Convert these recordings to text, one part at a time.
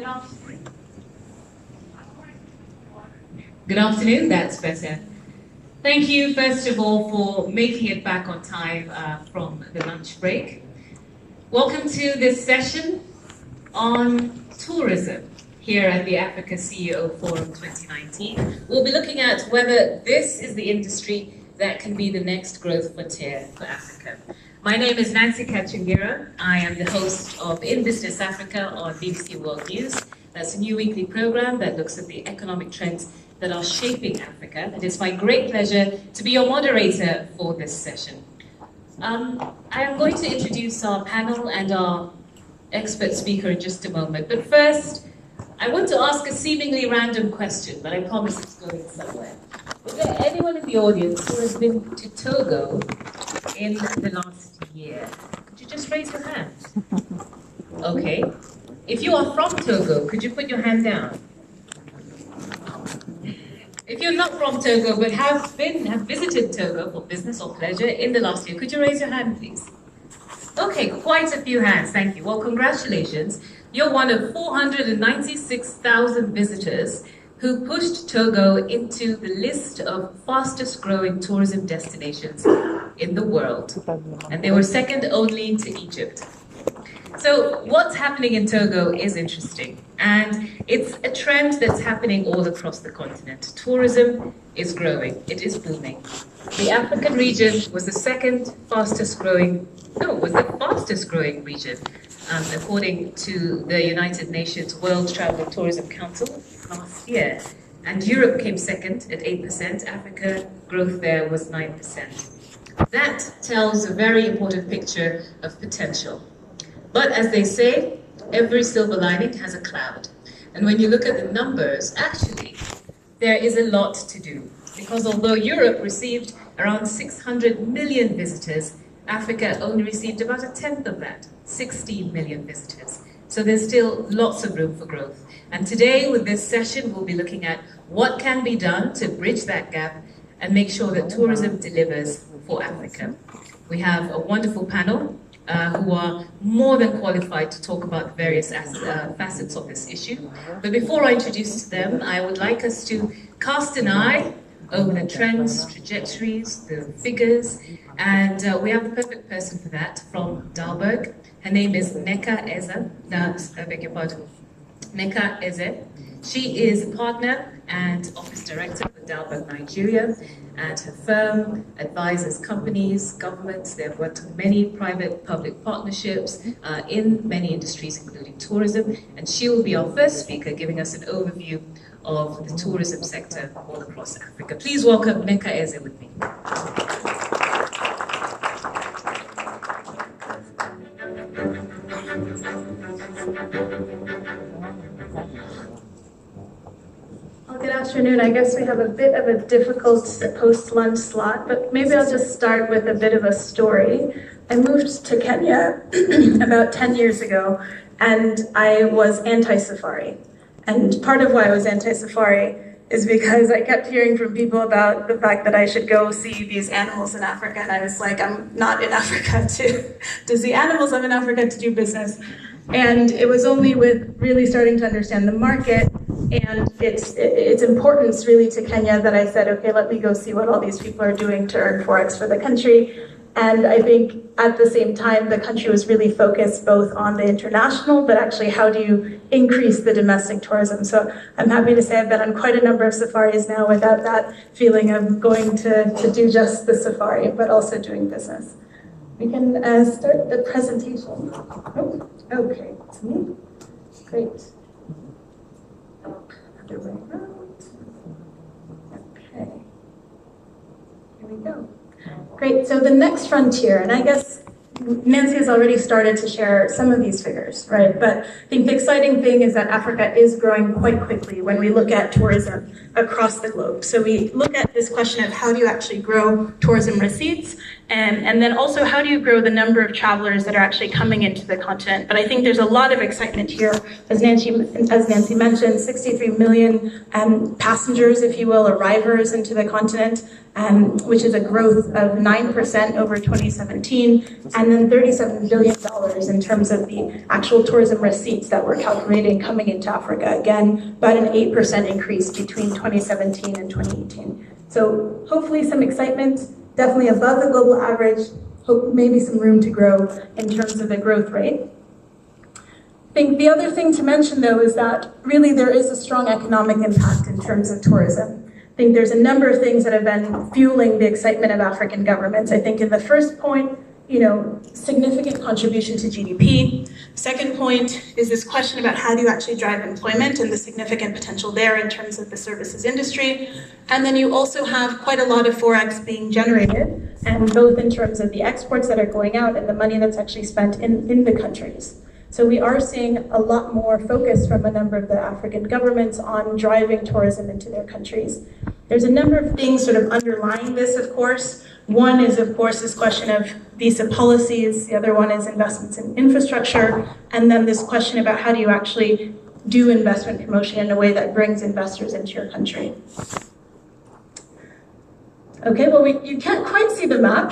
Good afternoon. Good afternoon, that's better. Thank you, first of all, for making it back on time from the lunch break. Welcome to this session on tourism here at the Africa CEO Forum 2019. We'll be looking at whether this is the industry that can be the next growth frontier for Africa. My name is Nancy Kachingira. I am the host of In Business Africa on BBC World News. That's a new weekly program that looks at the economic trends that are shaping Africa. And it's my great pleasure to be your moderator for this session. I am going to introduce our panel and our expert speaker in just a moment. But first, I want to ask a seemingly random question, but I promise it's going somewhere. Is there anyone in the audience who has been to Togo in the last year? Could you just raise your hand? Okay. If you are from Togo, could you put your hand down? If you're not from Togo but have visited Togo for business or pleasure in the last year, could you raise your hand, please? Okay, quite a few hands, thank you. Well, congratulations. You're one of 496,000 visitors who pushed Togo into the list of fastest growing tourism destinations in the world. And they were second only to Egypt. So what's happening in Togo is interesting, and it's a trend that's happening all across the continent. Tourism is growing, it is booming. The African region was the fastest growing region, according to the United Nations World Travel and Tourism Council last year. And Europe came second at 8%, Africa growth there was 9%. That tells a very important picture of potential. But as they say, every silver lining has a cloud. And when you look at the numbers, actually, there is a lot to do. Because although Europe received around 600 million visitors, Africa only received about a tenth of that, 16 million visitors. So there's still lots of room for growth. And today, with this session, we'll be looking at what can be done to bridge that gap and make sure that tourism delivers for Africa. We have a wonderful panel who are more than qualified to talk about the various facets of this issue. But before I introduce them, I would like us to cast an eye over the trends, trajectories, the figures, and we have the perfect person for that from Dalberg. Her name is Nneka Eze. I beg your pardon. Nneka Eze. She is a partner and office director for Dalberg Nigeria, and her firm advises companies, governments. They've worked on many private-public partnerships in many industries, including tourism. And she will be our first speaker, giving us an overview of the tourism sector all across Africa. Please welcome Nneka Eze with me. Good afternoon. I guess we have a bit of a difficult post-lunch slot, but maybe I'll just start with a bit of a story. I moved to Kenya about 10 years ago, and I was anti-safari. And part of why I was anti-safari is because I kept hearing from people about the fact that I should go see these animals in Africa, and I was like, I'm not in Africa to see animals, I'm in Africa to do business. And it was only with really starting to understand the market and its importance really to Kenya that I said, okay, let me go see what all these people are doing to earn Forex for the country. And I think at the same time, the country was really focused both on the international, but actually how do you increase the domestic tourism? So I'm happy to say I've been on quite a number of safaris now without that feeling of going to do just the safari, but also doing business. We can start the presentation. Oh, okay, it's me. Great. Other way around. Okay. Here we go. Great, so the next frontier, and I guess Nancy has already started to share some of these figures, right? But I think the exciting thing is that Africa is growing quite quickly when we look at tourism across the globe. So we look at this question of how do you actually grow tourism receipts, And then also, how do you grow the number of travelers that are actually coming into the continent? But I think there's a lot of excitement here. As Nancy mentioned, 63 million passengers, if you will, arrivers into the continent, which is a growth of 9% over 2017, and then $37 billion in terms of the actual tourism receipts that we're calculating coming into Africa. Again, about an 8% increase between 2017 and 2018. So hopefully some excitement, definitely above the global average, hope maybe some room to grow in terms of the growth rate. I think the other thing to mention, though, is that really there is a strong economic impact in terms of tourism. I think there's a number of things that have been fueling the excitement of African governments. I think in the first point, significant contribution to GDP. Second point is this question about how do you actually drive employment and the significant potential there in terms of the services industry. And then you also have quite a lot of forex being generated, and both in terms of the exports that are going out and the money that's actually spent in the countries. So we are seeing a lot more focus from a number of the African governments on driving tourism into their countries. There's a number of things sort of underlying this, of course. One is, of course, this question of visa policies. The other one is investments in infrastructure. And then this question about how do you actually do investment promotion in a way that brings investors into your country. Okay, well, you can't quite see the map,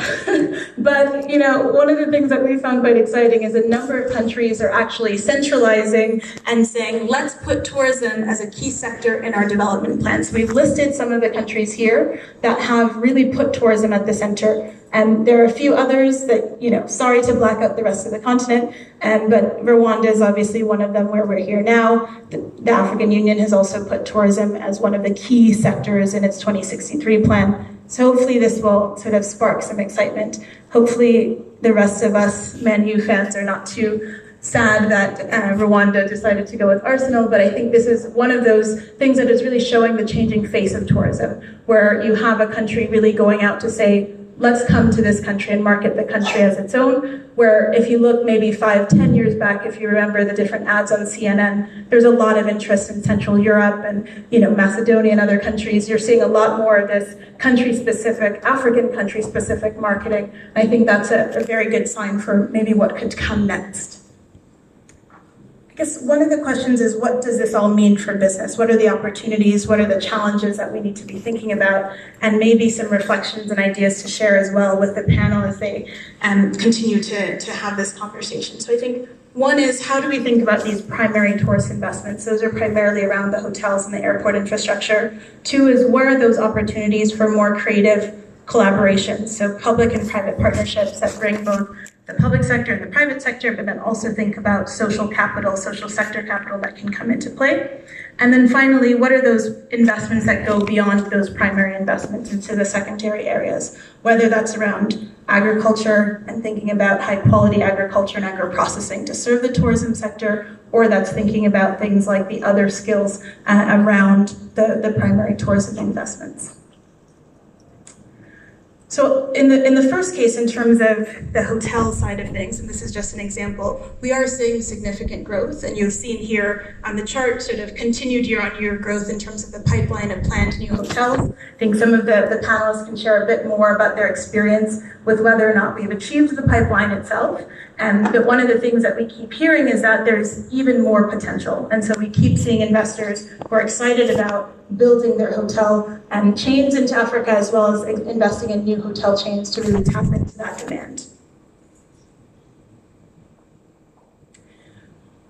but one of the things that we found quite exciting is a number of countries are actually centralizing and saying, let's put tourism as a key sector in our development plans. So we've listed some of the countries here that have really put tourism at the center. And there are a few others that, sorry to black out the rest of the continent, but Rwanda is obviously one of them where we're here now. The African Union has also put tourism as one of the key sectors in its 2063 plan. So hopefully this will sort of spark some excitement. Hopefully the rest of us Man U fans are not too sad that Rwanda decided to go with Arsenal, but I think this is one of those things that is really showing the changing face of tourism, where you have a country really going out to say, let's come to this country and market the country as its own, where if you look maybe 5, 10 years back, if you remember the different ads on CNN, there's a lot of interest in Central Europe and Macedonia and other countries. You're seeing a lot more of this country-specific, African country-specific marketing. I think that's a very good sign for maybe what could come next. I guess one of the questions is, what does this all mean for business? What are the opportunities? What are the challenges that we need to be thinking about? And maybe some reflections and ideas to share as well with the panel as they continue to have this conversation. So I think one is, how do we think about these primary tourist investments? Those are primarily around the hotels and the airport infrastructure. Two is, where are those opportunities for more creative collaborations? So public and private partnerships that bring both the public sector and the private sector, but then also think about social capital, social sector capital that can come into play. And then finally, what are those investments that go beyond those primary investments into the secondary areas, whether that's around agriculture and thinking about high quality agriculture and agro-processing to serve the tourism sector, or that's thinking about things like the other skills around the primary tourism investments. So in the first case, in terms of the hotel side of things, and this is just an example, we are seeing significant growth, and you've seen here on the chart sort of continued year-on-year growth in terms of the pipeline of planned new hotels. I think some of the panelists can share a bit more about their experience with whether or not we've achieved the pipeline itself. But one of the things that we keep hearing is that there's even more potential. And so we keep seeing investors who are excited about building their hotel chains into Africa, as well as investing in new hotel chains to really tap into that demand.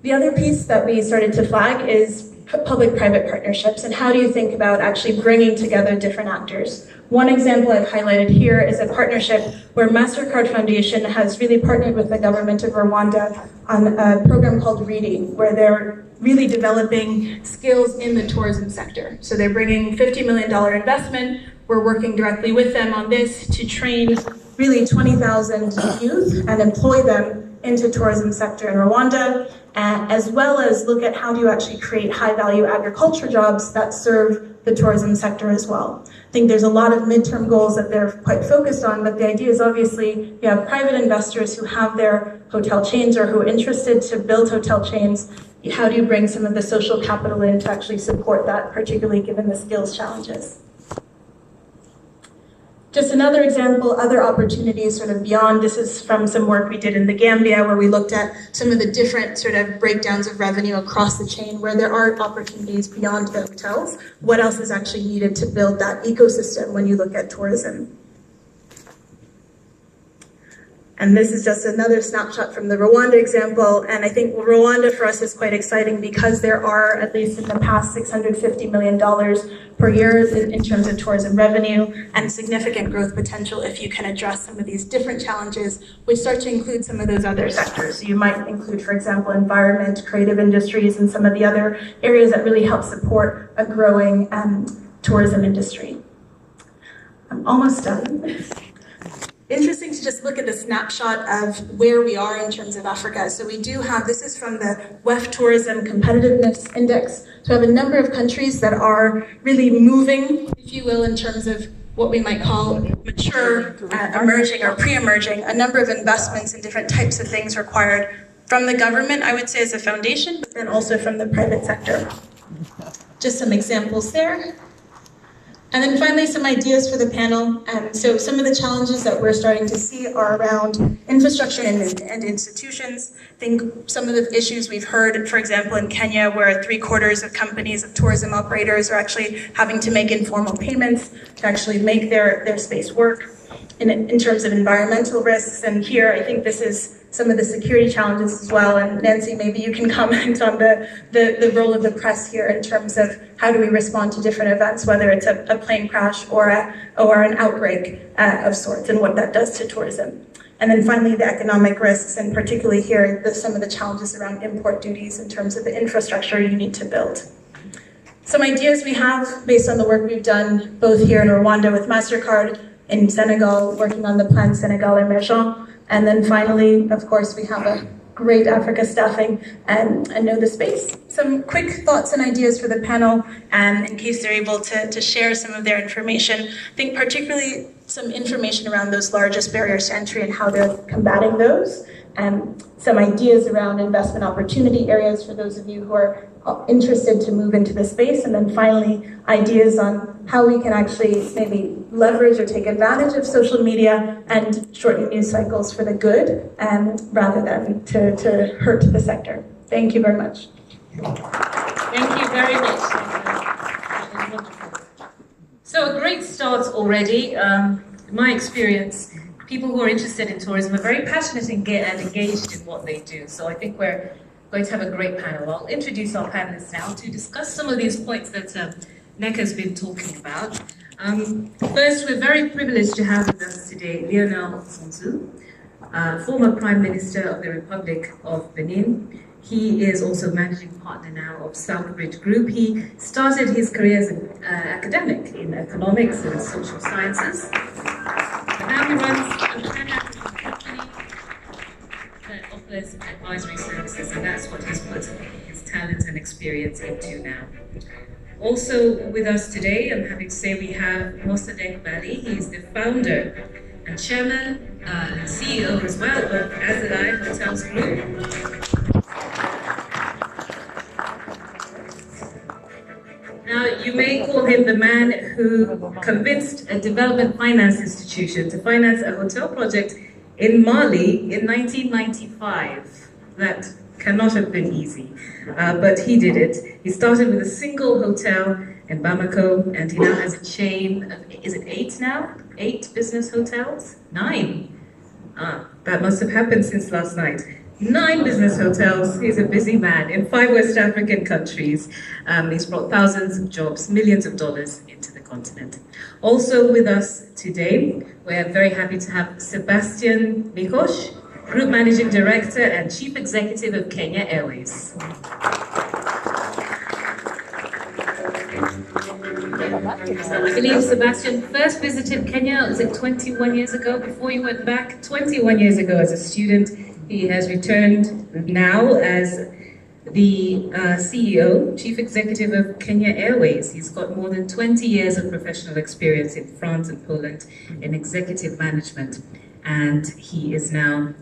The other piece that we started to flag is public-private partnerships, and how do you think about actually bringing together different actors? One example I've highlighted here is a partnership where MasterCard Foundation has really partnered with the government of Rwanda on a program called Reading, where they're really developing skills in the tourism sector. So they're bringing $50 million investment. We're working directly with them on this to train really 20,000 youth and employ them into tourism sector in Rwanda, as well as look at how do you actually create high-value agriculture jobs that serve the tourism sector as well. I think there's a lot of midterm goals that they're quite focused on, but the idea is obviously you have private investors who have their hotel chains or who are interested to build hotel chains. How do you bring some of the social capital in to actually support that, particularly given the skills challenges? Just another example, other opportunities sort of beyond, this is from some work we did in the Gambia where we looked at some of the different sort of breakdowns of revenue across the chain where there are opportunities beyond the hotels. What else is actually needed to build that ecosystem when you look at tourism? And this is just another snapshot from the Rwanda example. And I think Rwanda for us is quite exciting because there are, at least in the past, $650 million per year in terms of tourism revenue and significant growth potential if you can address some of these different challenges, which start to include some of those other sectors. So you might include, for example, environment, creative industries, and some of the other areas that really help support a growing tourism industry. I'm almost done. Interesting to just look at the snapshot of where we are in terms of Africa. So we do have, this is from the WEF Tourism Competitiveness Index. So we have a number of countries that are really moving, if you will, in terms of what we might call mature, emerging, or pre-emerging, a number of investments in different types of things required from the government, I would say, as a foundation, but then also from the private sector. Just some examples there. And then finally, some ideas for the panel. So some of the challenges that we're starting to see are around infrastructure and institutions. I think some of the issues we've heard, for example, in Kenya, where 3/4 of companies of tourism operators are actually having to make informal payments to actually make their space work. In terms of environmental risks, and here I think this is some of the security challenges as well, and Nancy, maybe you can comment on the role of the press here in terms of how do we respond to different events, whether it's a plane crash or an outbreak of sorts, and what that does to tourism. And then finally, the economic risks, and particularly here, some of the challenges around import duties in terms of the infrastructure you need to build. Some ideas we have based on the work we've done both here in Rwanda with MasterCard, in Senegal, working on the Plan Senegal Emergent. And then finally, of course, we have a great Africa staffing and know the space. Some quick thoughts and ideas for the panel, in case they're able to share some of their information. I think particularly some information around those largest barriers to entry and how they're combating those. Some ideas around investment opportunity areas for those of you who are interested to move into the space, and then finally ideas on how we can actually maybe leverage or take advantage of social media and shorten news cycles for the good, rather than to hurt the sector. Thank you very much. Thank you very much. So a great start already. In my experience, people who are interested in tourism are very passionate and engaged in what they do. So I think we're going to have a great panel. I'll introduce our panelists now to discuss some of these points that Neka's been talking about. First, we're very privileged to have with us today Lionel Sonsu, former Prime Minister of the Republic of Benin. He is also managing partner now of Southbridge Group. He started his career as an academic in economics and social sciences. But now he runs a pan-African company that offers advisory services, and that's what he's put his talent and experience into now. Also with us today, I'm happy to say we have Mossadegh Bali. He's the founder and chairman and CEO as well of Azalai Hotels Group. Now, you may call him the man who convinced a development finance institution to finance a hotel project in Mali in 1995. That cannot have been easy, but he did it. He started with a single hotel in Bamako, and he now has a chain of, is it 8 now? 8 business hotels? 9. That must have happened since last night. 9 business hotels. He's a busy man in 5 West African countries. He's brought thousands of jobs, millions of dollars into the continent. Also with us today, we're very happy to have Sebastian Mikosh, Group Managing Director and Chief Executive of Kenya Airways. I believe Sebastian first visited Kenya, was it 21 years ago, before you went back? 21 years ago as a student. He has returned now as the CEO, Chief Executive of Kenya Airways. He's got more than 20 years of professional experience in France and Poland in executive management, and he is now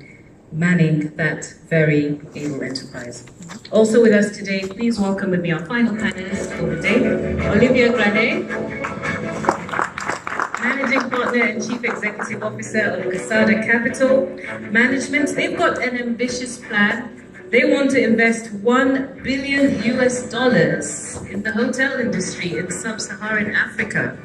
manning that very able enterprise. Also with us today, please welcome with me our final panelist for the day, Olivia Grane, Managing Managing Partner and Chief Executive Officer of Casada Capital Management. They've got an ambitious plan. They want to invest $1 billion in the hotel industry in sub-Saharan Africa.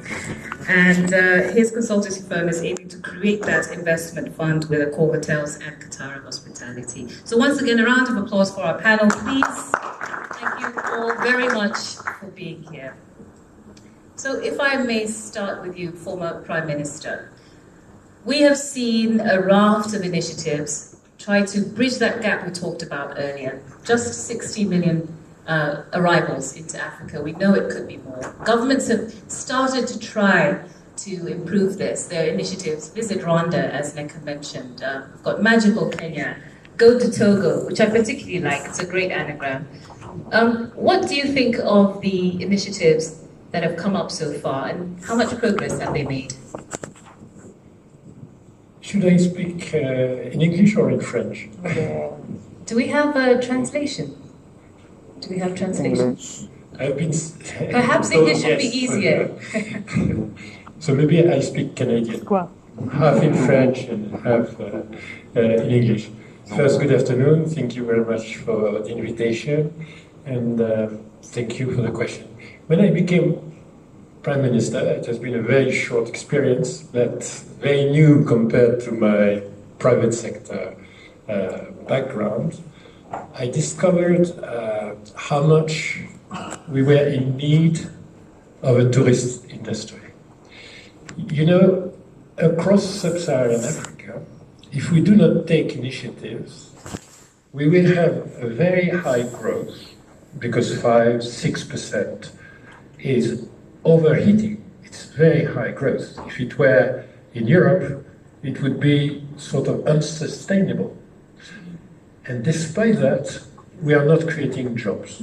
And his consultancy firm is aiming to create that investment fund with Accor Hotels and Qatar Hospitality. So once again, a round of applause for our panel, please. Thank you all very much for being here. So if I may start with you, former Prime Minister. We have seen a raft of initiatives try to bridge that gap we talked about earlier. Just 60 million arrivals into Africa. We know it could be more. Governments have started to try to improve this. There are initiatives, Visit Rwanda, as Neka mentioned. We've got Magical Kenya, Go to Togo, which I particularly like. It's a great anagram. What do you think of the initiatives that have come up so far, and how much progress have they made? Should I speak in English or in French? Do we have a translation? Do we have translation? I've been... Perhaps English would be easier. So maybe I speak Canadian. Half in French and half in English. First, good afternoon. Thank you very much for the invitation. And thank you for the question. When I became Prime Minister, it has been a very short experience, but very new compared to my private sector background. I discovered how much we were in need of a tourist industry. You know, across sub-Saharan Africa, if we do not take initiatives, we will have a very high growth, because 5–6% is overheating. It's very high growth. If it were in Europe, it would be sort of unsustainable. And despite that, we are not creating jobs.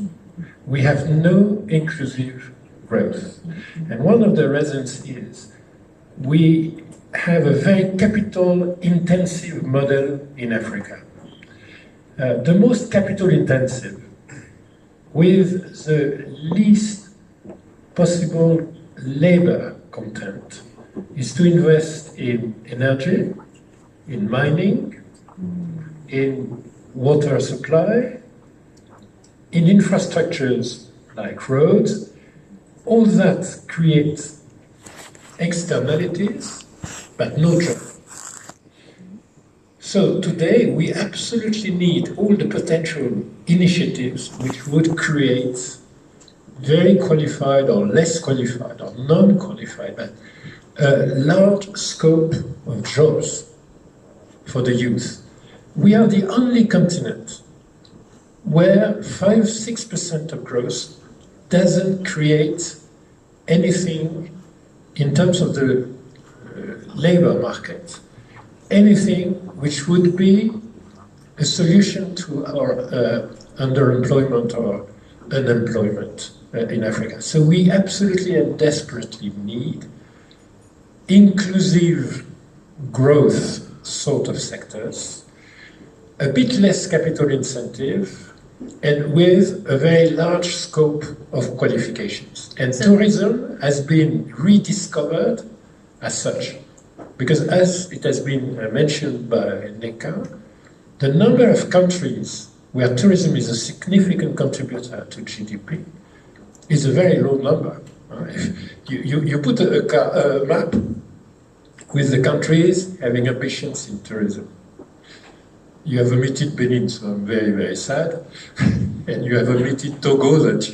We have no inclusive growth. And one of the reasons is we have a very capital-intensive model in Africa. The most capital-intensive, with the least possible labor content, is to invest in energy, in mining, in water supply, in infrastructures like roads. All that creates externalities, but no job. So today we absolutely need all the potential initiatives which would create very qualified or less qualified or non-qualified, but a large scope of jobs for the youth. We are the only continent where 5–6% of growth doesn't create anything in terms of the labor market, anything which would be a solution to our underemployment or unemployment in Africa. So we absolutely and desperately need inclusive growth sort of sectors, a bit less capital incentive, and with a very large scope of qualifications. And tourism has been rediscovered as such. Because as it has been mentioned by Neka, the number of countries where tourism is a significant contributor to GDP is a very low number. You put a map with the countries having ambitions in tourism. You have omitted Benin, so I'm very, very sad. And you have omitted Togo that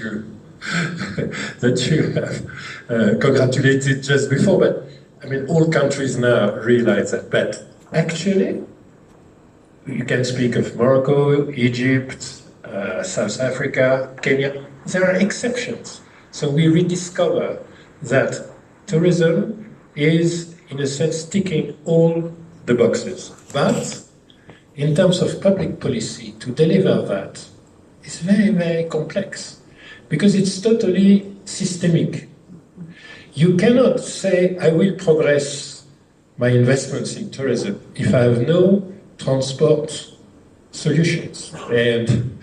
you have congratulated just before. But I mean, all countries now realize that. But actually, you can speak of Morocco, Egypt, South Africa, Kenya. There are exceptions. So we rediscover that tourism is, in a sense, ticking all the boxes. But in terms of public policy, to deliver that is very, very complex because it's totally systemic. You cannot say, I will progress my investments in tourism if I have no transport solutions. And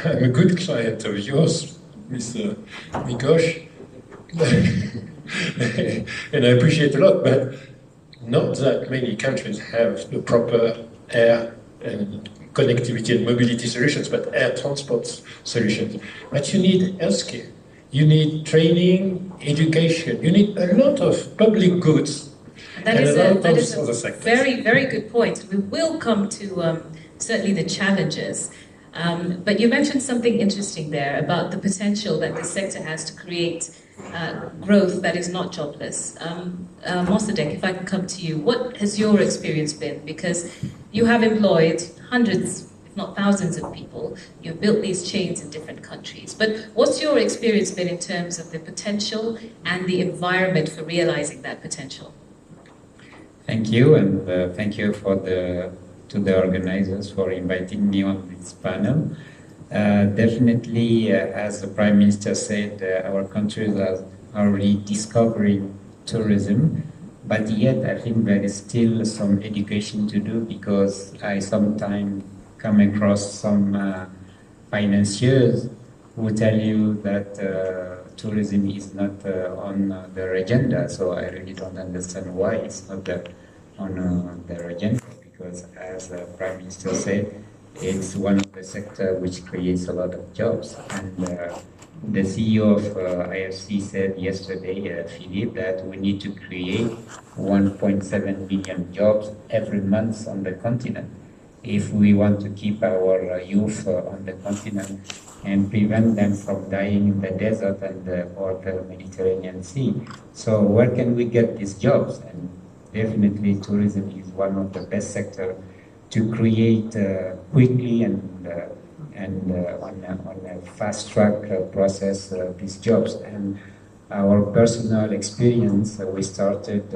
I'm a good client of yours, Mr. Mikosh, and I appreciate a lot, but not that many countries have the proper air and connectivity and mobility solutions, but air transport solutions. But you need healthcare, you need training, education, you need a lot of public goods. That is a very, very good point. We will come to certainly the challenges. But you mentioned something interesting there about the potential that this sector has to create growth that is not jobless. Mossadegh, if I can come to you, what has your experience been? Because you have employed hundreds, if not thousands of people. You've built these chains in different countries. But what's your experience been in terms of the potential and the environment for realizing that potential? Thank you, and thank you to the organizers for inviting me on this panel. Definitely, as the Prime Minister said, our countries are already discovering tourism, but yet I think there is still some education to do, because I sometimes come across some financiers who tell you that tourism is not on their agenda. So I really don't understand why it's not on their agenda, because as the Prime Minister said, it's one of the sectors which creates a lot of jobs. And the CEO of IFC said yesterday, Philippe, that we need to create 1.7 million jobs every month on the continent if we want to keep our youth on the continent and prevent them from dying in the desert and or the Mediterranean Sea. So where can we get these jobs? And definitely tourism is one of the best sectors to create quickly and on a fast track process these jobs. And our personal experience, we started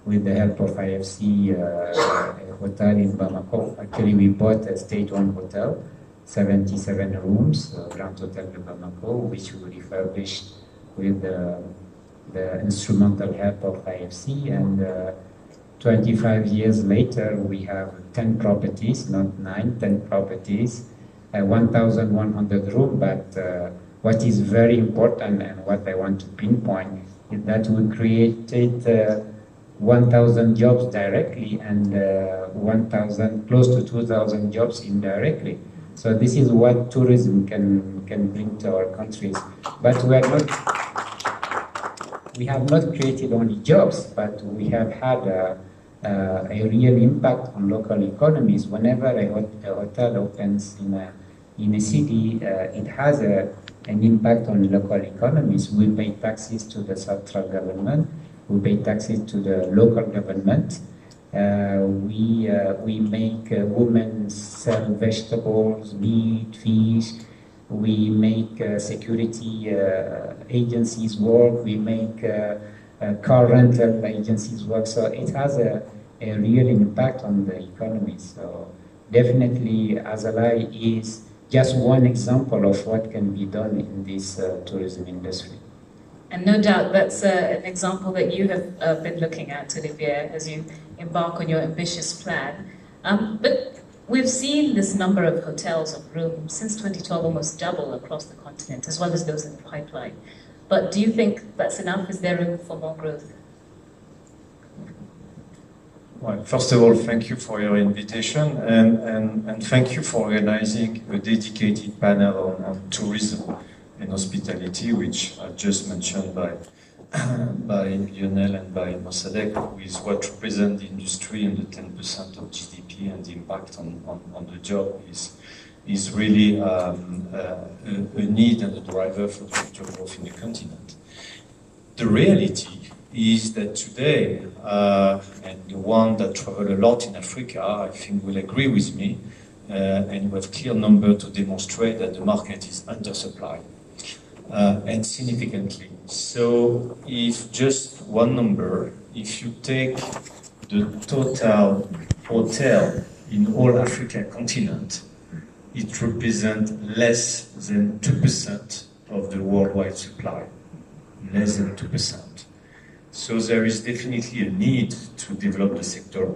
with the help of IFC, a hotel in Bamako. Actually, we bought a state-owned hotel, 77 rooms, Grand Hotel de Bamako, which we refurbished with the instrumental help of IFC. And 25 years later, we have 10 properties, not 9, 10 properties, 1,100 rooms. But what is very important and what I want to pinpoint is that we created 1,000 jobs directly and 1,000, close to 2,000 jobs indirectly. So this is what tourism can bring to our countries. But we have not created only jobs, but we have had a real impact on local economies. Whenever a hotel opens in a city, it has an impact on local economies. We pay taxes to the central government. We pay taxes to the local government. We make women sell vegetables, meat, fish. We make security agencies work. We make car rental agencies work. So it has a real impact on the economy. So definitely Azalai is just one example of what can be done in this tourism industry. And no doubt that's an example that you have been looking at, Olivier, as you embark on your ambitious plan. But we've seen this number of hotels of rooms since 2012 almost double across the continent, as well as those in the pipeline. But do you think that's enough? Is there room for more growth? Well, first of all, thank you for your invitation, and thank you for organizing a dedicated panel on tourism and hospitality, which I just mentioned by Lionel and by Mossadegh, who is what represents the industry and the 10% of GDP, and the impact on the job is really a need and a driver for future growth in the continent. The reality is that today, and the one that travel a lot in Africa, I think will agree with me, and we have clear numbers to demonstrate that the market is undersupplied, and significantly. So if just one number, if you take the total hotel in all African continent, it represents less than 2% of the worldwide supply, less than 2%. So there is definitely a need to develop the sector.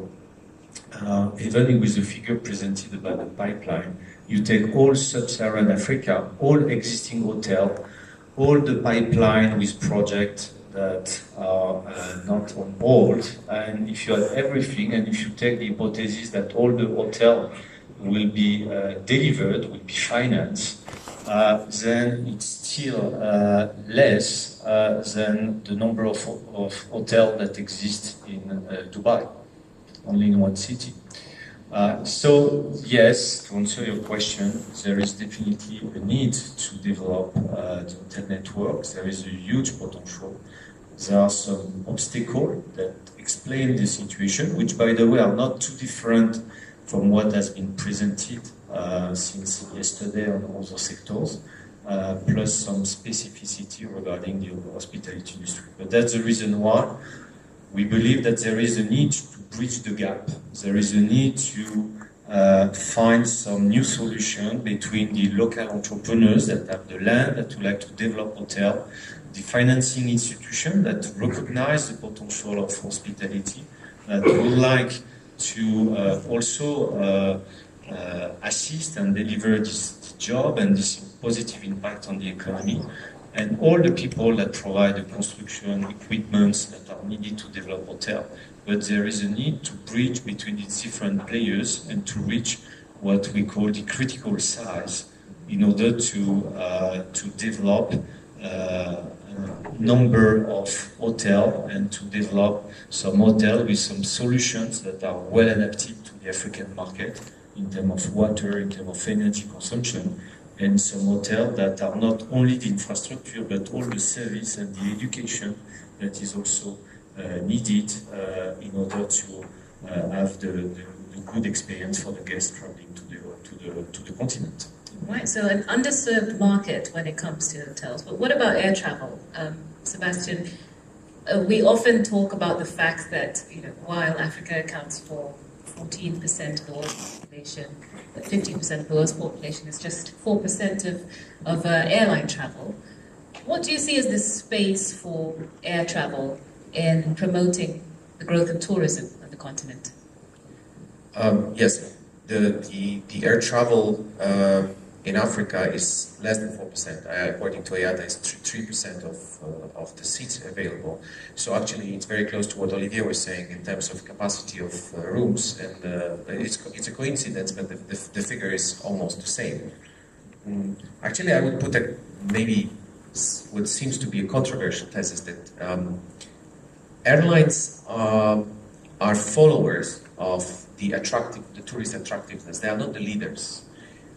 Even with the figure presented about the pipeline, you take all sub-Saharan Africa, all existing hotels, all the pipeline with projects that are not on board, and if you have everything, and if you take the hypothesis that all the hotel will be delivered, will be financed, then it's still less than the number of hotels that exist in Dubai, only in one city. So yes, to answer your question, there is definitely a need to develop the internet networks. There is a huge potential. There are some obstacles that explain the situation, which by the way are not too different from what has been presented since yesterday on other sectors, plus some specificity regarding the hospitality industry. But that's the reason why we believe that there is a need to bridge the gap. There is a need to find some new solution between the local entrepreneurs that have the land, that would like to develop hotel, the financing institution that recognize the potential of hospitality, that would like to also assist and deliver this job and this positive impact on the economy, and all the people that provide the construction equipments that are needed to develop hotel. But there is a need to bridge between these different players and to reach what we call the critical size in order to develop a number of hotels and to develop some hotel with some solutions that are well adapted to the African market in terms of water, in terms of energy consumption, and some hotels that are not only the infrastructure but all the service and the education that is also needed in order to have the good experience for the guests traveling to the continent. Right, so an underserved market when it comes to hotels. But what about air travel? Sebastian, we often talk about the fact that while Africa accounts for 14% of the world's population, but 50% of the world's population is just 4% of airline travel. What do you see as the space for air travel in promoting the growth of tourism on the continent? Yes, the air travel in Africa is less than 4%. According to IATA, it's 3% of the seats available. So actually, it's very close to what Olivier was saying in terms of capacity of rooms, and it's a coincidence, but the figure is almost the same. Actually, I would put maybe what seems to be a controversial thesis that airlines are followers of the tourist attractiveness. They are not the leaders.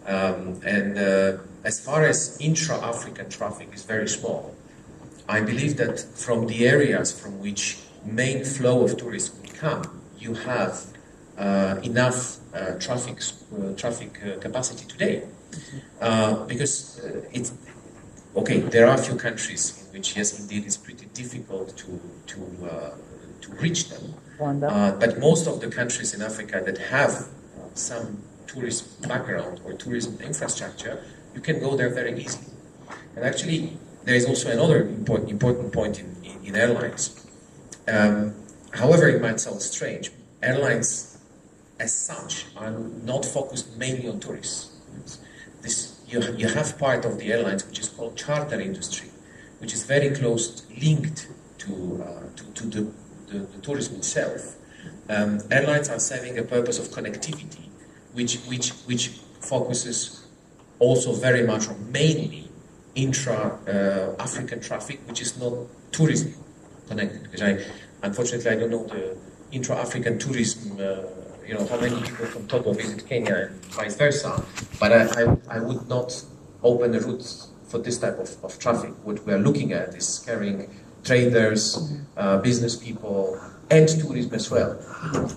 As far as intra-African traffic is very small, I believe that from the areas from which main flow of tourists will come, you have enough traffic capacity today. Because there are a few countries in which, yes, indeed, it's pretty difficult to reach them. But most of the countries in Africa that have some tourist background or tourism infrastructure, you can go there very easily. And actually, there is also another important point in airlines. However, it might sound strange, airlines as such are not focused mainly on tourists. You have part of the airlines which is called charter industry, which is very close linked to the tourism itself. Airlines are serving a purpose of connectivity, which focuses also very much on mainly intra-African traffic, which is not tourism connected. Because unfortunately, I don't know the intra-African tourism, how many people from Togo visit Kenya and vice versa. But I would not open the routes for this type of traffic. What we are looking at is carrying traders, business people, and tourism as well.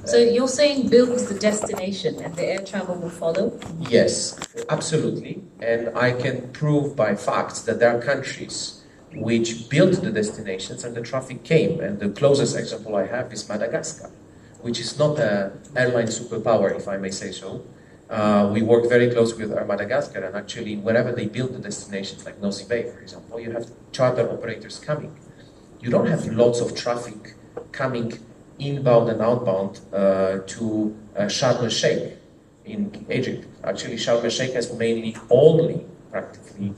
So you're saying build the destination and the air travel will follow? Yes, absolutely. And I can prove by facts that there are countries which built the destinations and the traffic came. And the closest example I have is Madagascar, which is not an airline superpower, if I may say so. We work very close with Air Madagascar, and actually wherever they build the destinations, like Nosy Bay, for example, you have charter operators coming. You don't have lots of traffic coming inbound and outbound to Sharm el-Sheikh in Egypt. Actually, Sharm el-Sheikh has mainly only practically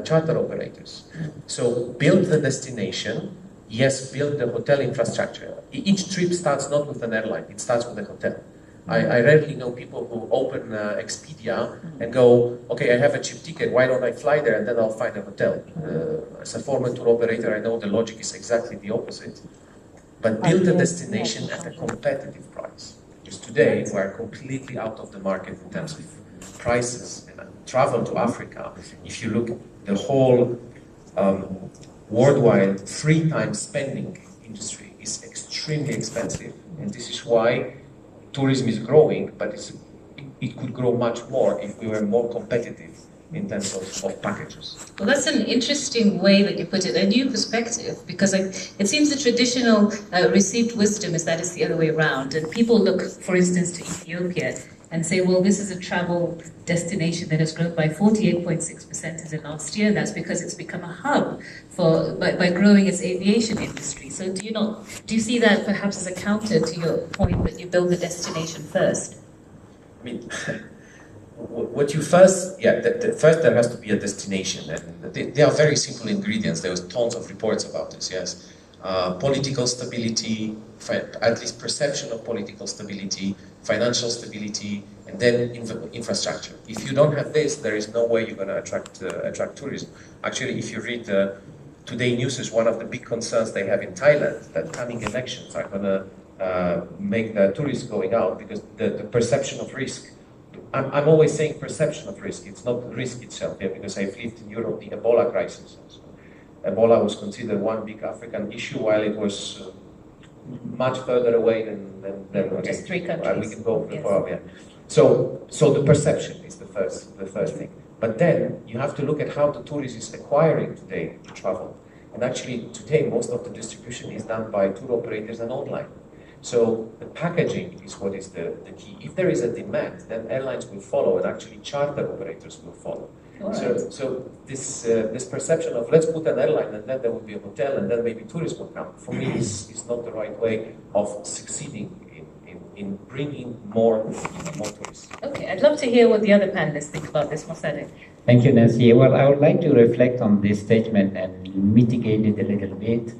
charter operators. So build the destination, yes, build the hotel infrastructure. Each trip starts not with an airline, it starts with a hotel. I rarely know people who open Expedia and go, okay, I have a cheap ticket, why don't I fly there and then I'll find a hotel? As a former tour operator, I know the logic is exactly the opposite. But build a destination at a competitive price. Because today, we're completely out of the market in terms of prices. And travel to Africa, if you look at the whole worldwide free time spending industry is extremely expensive. And this is why tourism is growing, but it could grow much more if we were more competitive in terms of packages. Well, that's an interesting way that you put it, a new perspective, because it seems the traditional received wisdom is that it's the other way around. And people look, for instance, to Ethiopia and say, well, this is a travel destination that has grown by 48.6% in the last year. That's because it's become a hub by growing its aviation industry. So do you see that perhaps as a counter to your point that you build the destination first? I mean, what you first, first there has to be a destination, and they are very simple ingredients. There was tons of reports about this, yes. Political stability, at least perception of political stability, financial stability, and then infrastructure. If you don't have this, there is no way you're going to attract tourism. Actually, if you read Today News, is one of the big concerns they have in Thailand, that coming elections are going to make the tourists going out because the perception of risk. I'm always saying perception of risk. It's not the risk itself, because I've lived in Europe, the Ebola crisis. Also. Ebola was considered one big African issue, while it was much further away than just 3 countries. We can go yes. far, yeah. So the perception is the first thing. But then you have to look at how the tourist is acquiring today to travel. And actually today most of the distribution is done by tour operators and online. So the packaging is what is the key. If there is a demand, then airlines will follow, and actually charter operators will follow. Right. So this perception of let's put an airline and then there will be a hotel and then maybe tourists will come, for me is not the right way of succeeding in bringing more tourists. Okay, I'd love to hear what the other panelists think about this. Mossadegh. Thank you, Nancy. Well, I would like to reflect on this statement and mitigate it a little bit.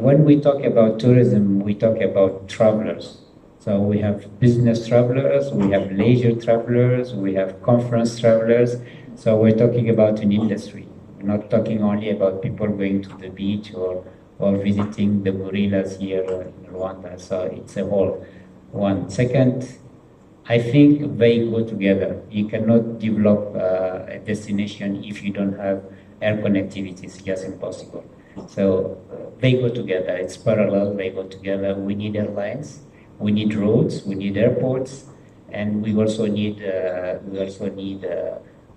When we talk about tourism, we talk about travelers. So we have business travelers, we have leisure travelers, we have conference travelers. So we're talking about an industry. We're not talking only about people going to the beach or visiting the gorillas here in Rwanda. So it's a whole one. Second, I think they go together. You cannot develop a destination if you don't have air connectivity. It's just impossible. So they go together. It's parallel. They go together. We need airlines. We need roads. We need airports, and we also need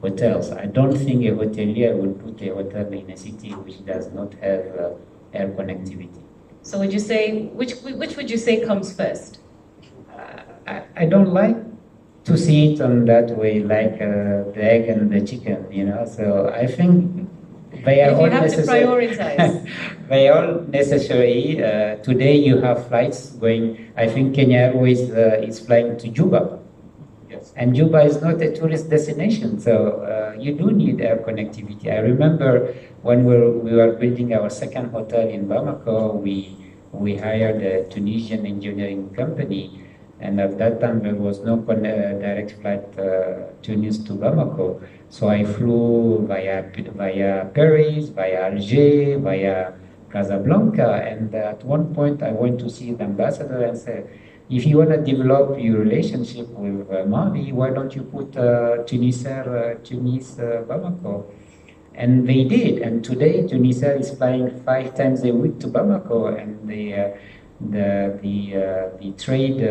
hotels. I don't think a hotelier will put a hotel in a city which does not have air connectivity. So would you say which would you say comes first? I don't like to see it on that way, like the egg and the chicken. So I think. They are all necessary. Prioritize. They are all necessary. Today you have flights going. I think Kenya Airways is flying to Juba. Yes. And Juba is not a tourist destination, so you do need air connectivity. I remember when we were building our second hotel in Bamako, we hired a Tunisian engineering company, and at that time there was no direct flight Tunis to Bamako. So I flew via Paris, via Alger, via Casablanca, and at one point I went to see the ambassador and said, if you want to develop your relationship with Mali, why don't you put Tunis Bamako? And they did, and today Tunisia is flying 5 times a week to Bamako, and the trade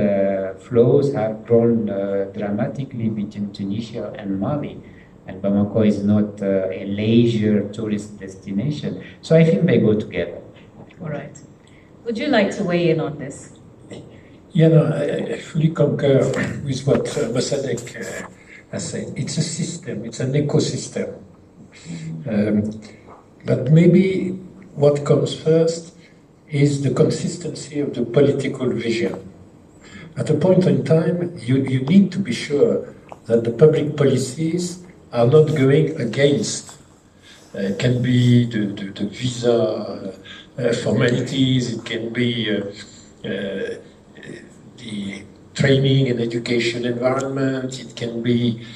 flows have grown dramatically between Tunisia and Mali. And Bamako is not a leisure tourist destination. So I think they go together. All right. Would you like to weigh in on this? I fully concur with what Mossadegh has said. It's a system, it's an ecosystem. But maybe what comes first is the consistency of the political vision. At a point in time, you need to be sure that the public policies are not going against. Can be the visa formalities, it can be the training and education environment, it can be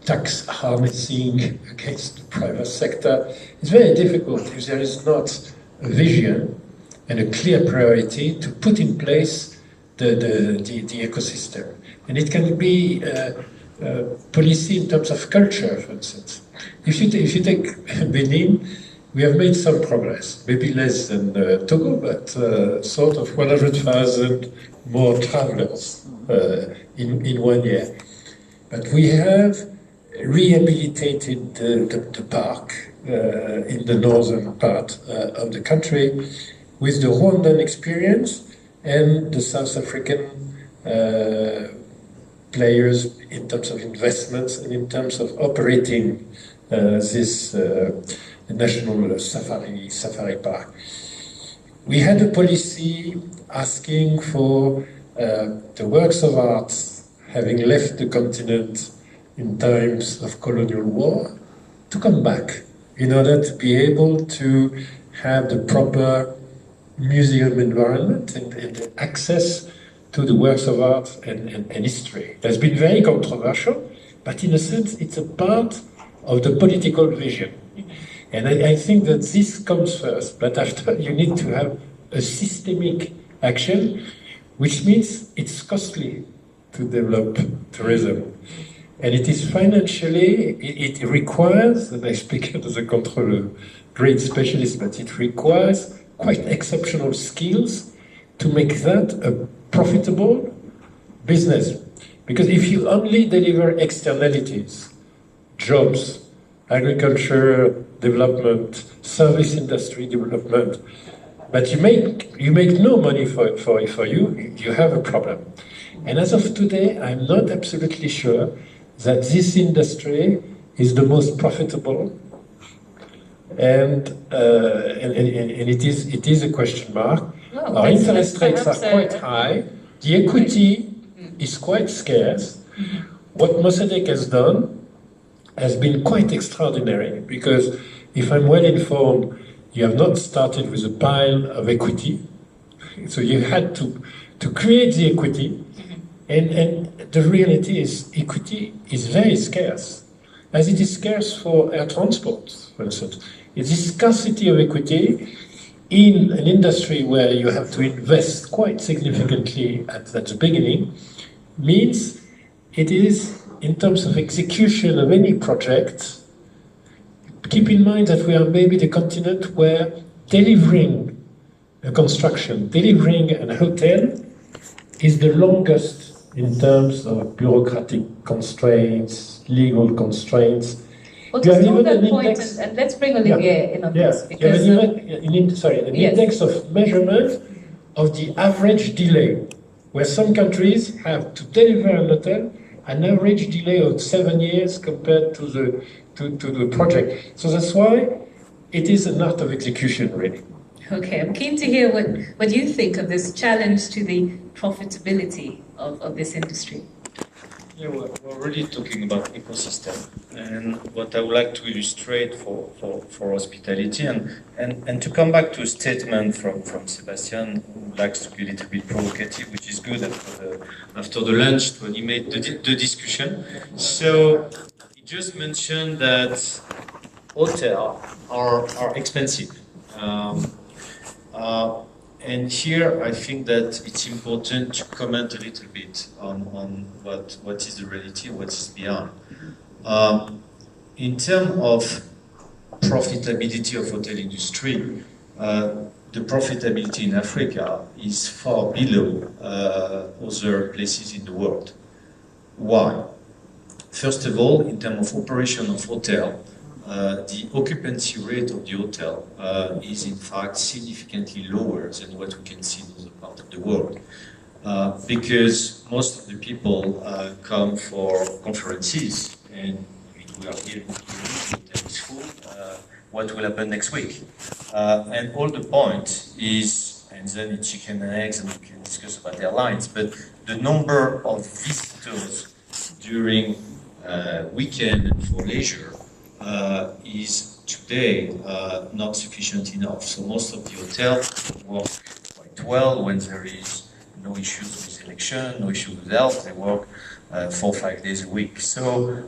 tax harnessing against the private sector. It's very difficult if there is not a vision and a clear priority to put in place the ecosystem. And it can be policy in terms of culture, for instance. If you take Benin, we have made some progress, maybe less than Togo, but sort of 100,000 more travelers in 1 year. But we have rehabilitated the park in the northern part of the country with the Rwandan experience and the South African players in terms of investments and in terms of operating this national safari park. We had a policy asking for the works of art having left the continent in times of colonial war to come back in order to be able to have the proper museum environment and access to the works of art and history. That's been very controversial, but in a sense it's a part of the political vision. And I think that this comes first, but after you need to have a systemic action, which means it's costly to develop tourism. And it is financially, it requires, and I speak as a controller, great specialist, but it requires quite exceptional skills to make that a profitable business. Because if you only deliver externalities, jobs, agriculture development, service industry development, but you make no money for you, you have a problem. And as of today, I'm not absolutely sure that this industry is the most profitable, and it is a question mark. Well, our interest rates are quite high. The equity is quite scarce. What Mossadegh has done has been quite extraordinary, because if I'm well informed, you have not started with a pile of equity. So you had to create the equity, and the reality is equity is very scarce, as it is scarce for air transport, for instance. It's a scarcity of equity in an industry where you have to invest quite significantly at the beginning, means it is, in terms of execution of any project, keep in mind that we are maybe the continent where delivering a construction, delivering a hotel is the longest in terms of bureaucratic constraints, legal constraints. Well, to prove that point, and let's bring Olivier in on this, because... an index of measurement of the average delay, where some countries have to deliver an hotel an average delay of 7 years compared to the project. So that's why it is an art of execution, really. Okay, I'm keen to hear what you think of this challenge to the profitability of this industry. Yeah, we're already talking about ecosystem, and what I would like to illustrate for hospitality, and to come back to a statement from Sebastian, who likes to be a little bit provocative, which is good after the lunch to animate the discussion. So he just mentioned that hotels are expensive. And here, I think that it's important to comment a little bit on what is the reality, what is beyond. In terms of profitability of hotel industry, the profitability in Africa is far below other places in the world. Why? First of all, in terms of operation of hotel, the occupancy rate of the hotel is in fact significantly lower than what we can see in other parts of the world. Because most of the people come for conferences, and we are here, the hotel is full, what will happen next week? And all the point is, and then it's chicken and eggs, and we can discuss about airlines, but the number of visitors during weekend for leisure is today not sufficient enough. So most of the hotels work quite well when there is no issues with election, no issues with health. They work 4 or 5 days a week. So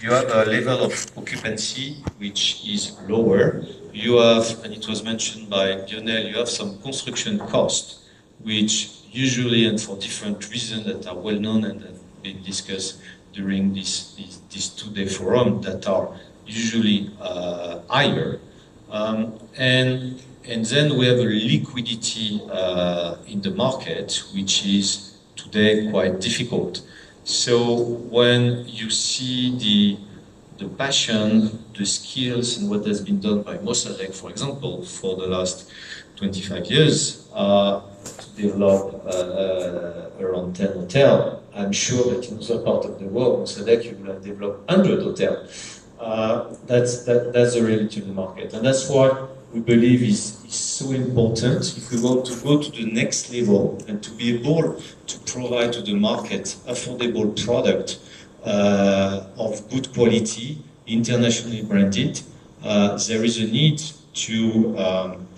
you have a level of occupancy which is lower. You have, and it was mentioned by Lionel, you have some construction costs, which usually, and for different reasons that are well known and have been discussed during this 2-day forum, that are usually higher. And then we have a liquidity in the market, which is today quite difficult. So when you see the passion, the skills, and what has been done by Mossadegh, for example, for the last 25 years, to develop around 10 hotels, I'm sure that in other part of the world, Mossadegh, you will have developed 100 hotels. That's the reality of the market, and that's why we believe is so important if we want to go to the next level and to be able to provide to the market affordable product of good quality, internationally branded. There is a need to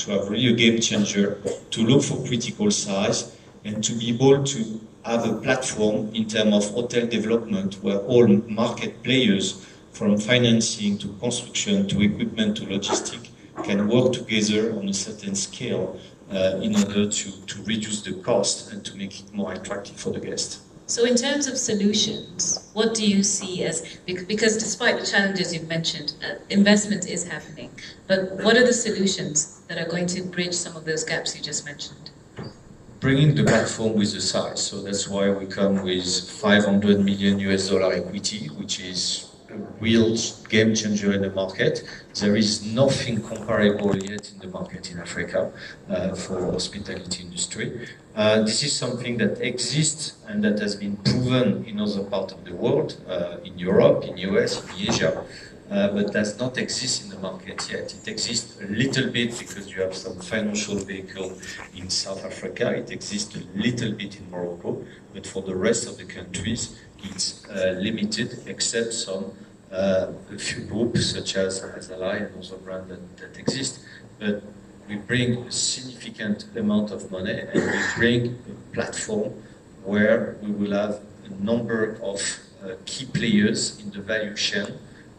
have really a game changer, to look for critical size, and to be able to have a platform in terms of hotel development where all market players, from financing to construction to equipment to logistics, can work together on a certain scale in order to reduce the cost and to make it more attractive for the guest. So in terms of solutions, what do you see as, because despite the challenges you've mentioned, investment is happening, but what are the solutions that are going to bridge some of those gaps you just mentioned? Bringing the platform with the size, so that's why we come with $500 million equity, which is a real game changer in the market. There is nothing comparable yet in the market in Africa for hospitality industry. This is something that exists and that has been proven in other parts of the world, in Europe, in US, in Asia, but does not exist in the market yet. It exists a little bit because you have some financial vehicle in South Africa. It exists a little bit in Morocco, but for the rest of the countries, it's limited, except some a few groups such as Ally and other brands that exist. But we bring a significant amount of money, and we bring a platform where we will have a number of key players in the value chain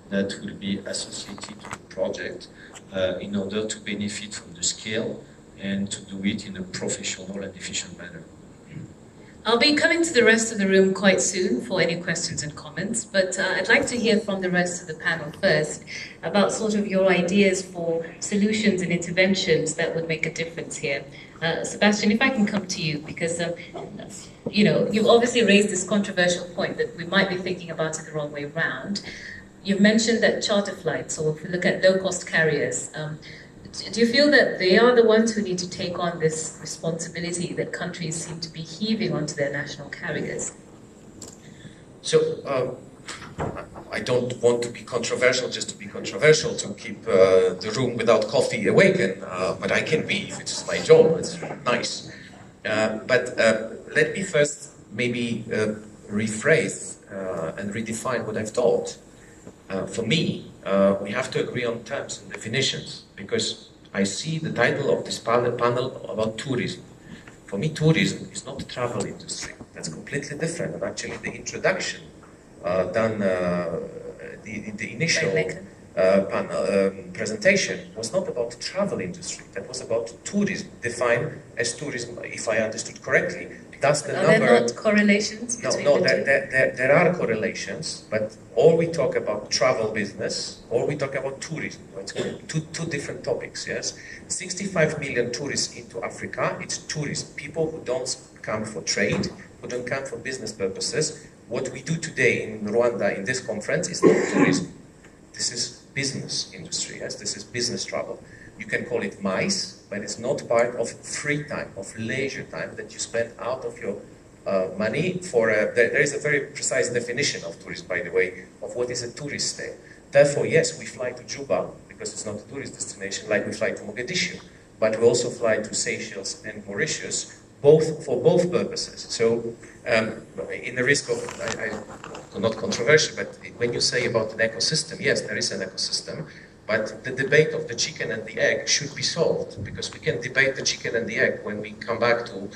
that will be associated to the project in order to benefit from the scale and to do it in a professional and efficient manner. I'll be coming to the rest of the room quite soon for any questions and comments, but I'd like to hear from the rest of the panel first about sort of your ideas for solutions and interventions that would make a difference here. Sebastian, if I can come to you, because you know, you've obviously raised this controversial point that we might be thinking about it the wrong way around. You've mentioned that charter flights, or if we look at low-cost carriers, do you feel that they are the ones who need to take on this responsibility that countries seem to be heaving onto their national carriers? So, I don't want to be controversial just to be controversial, to keep the room without coffee awakened, but I can be if it's my job. It's nice. But let me first maybe rephrase and redefine what I've thought. For me, we have to agree on terms and definitions, because I see the title of this panel about tourism. For me, tourism is not the travel industry. That's completely different. And actually, the introduction done in the initial panel presentation was not about the travel industry. That was about tourism, defined as tourism, if I understood correctly. That's the number. Are there not correlations between No, the two? There are correlations, but or we talk about travel business, or we talk about tourism. It's two different topics, yes? 65 million tourists into Africa, it's tourism. People who don't come for trade, who don't come for business purposes. What we do today in Rwanda in this conference is not tourism. This is business industry, yes? This is business travel. You can call it MICE, but it's not part of free time, of leisure time that you spend out of your money for there is a very precise definition of tourism, by the way, of what is a tourist stay. Therefore, yes, we fly to Juba because it's not a tourist destination, like we fly to Mogadishu, but we also fly to Seychelles and Mauritius for both purposes. So, in the risk of, not controversial, but when you say about an ecosystem, yes, there is an ecosystem, but the debate of the chicken and the egg should be solved, because we can debate the chicken and the egg when we come back to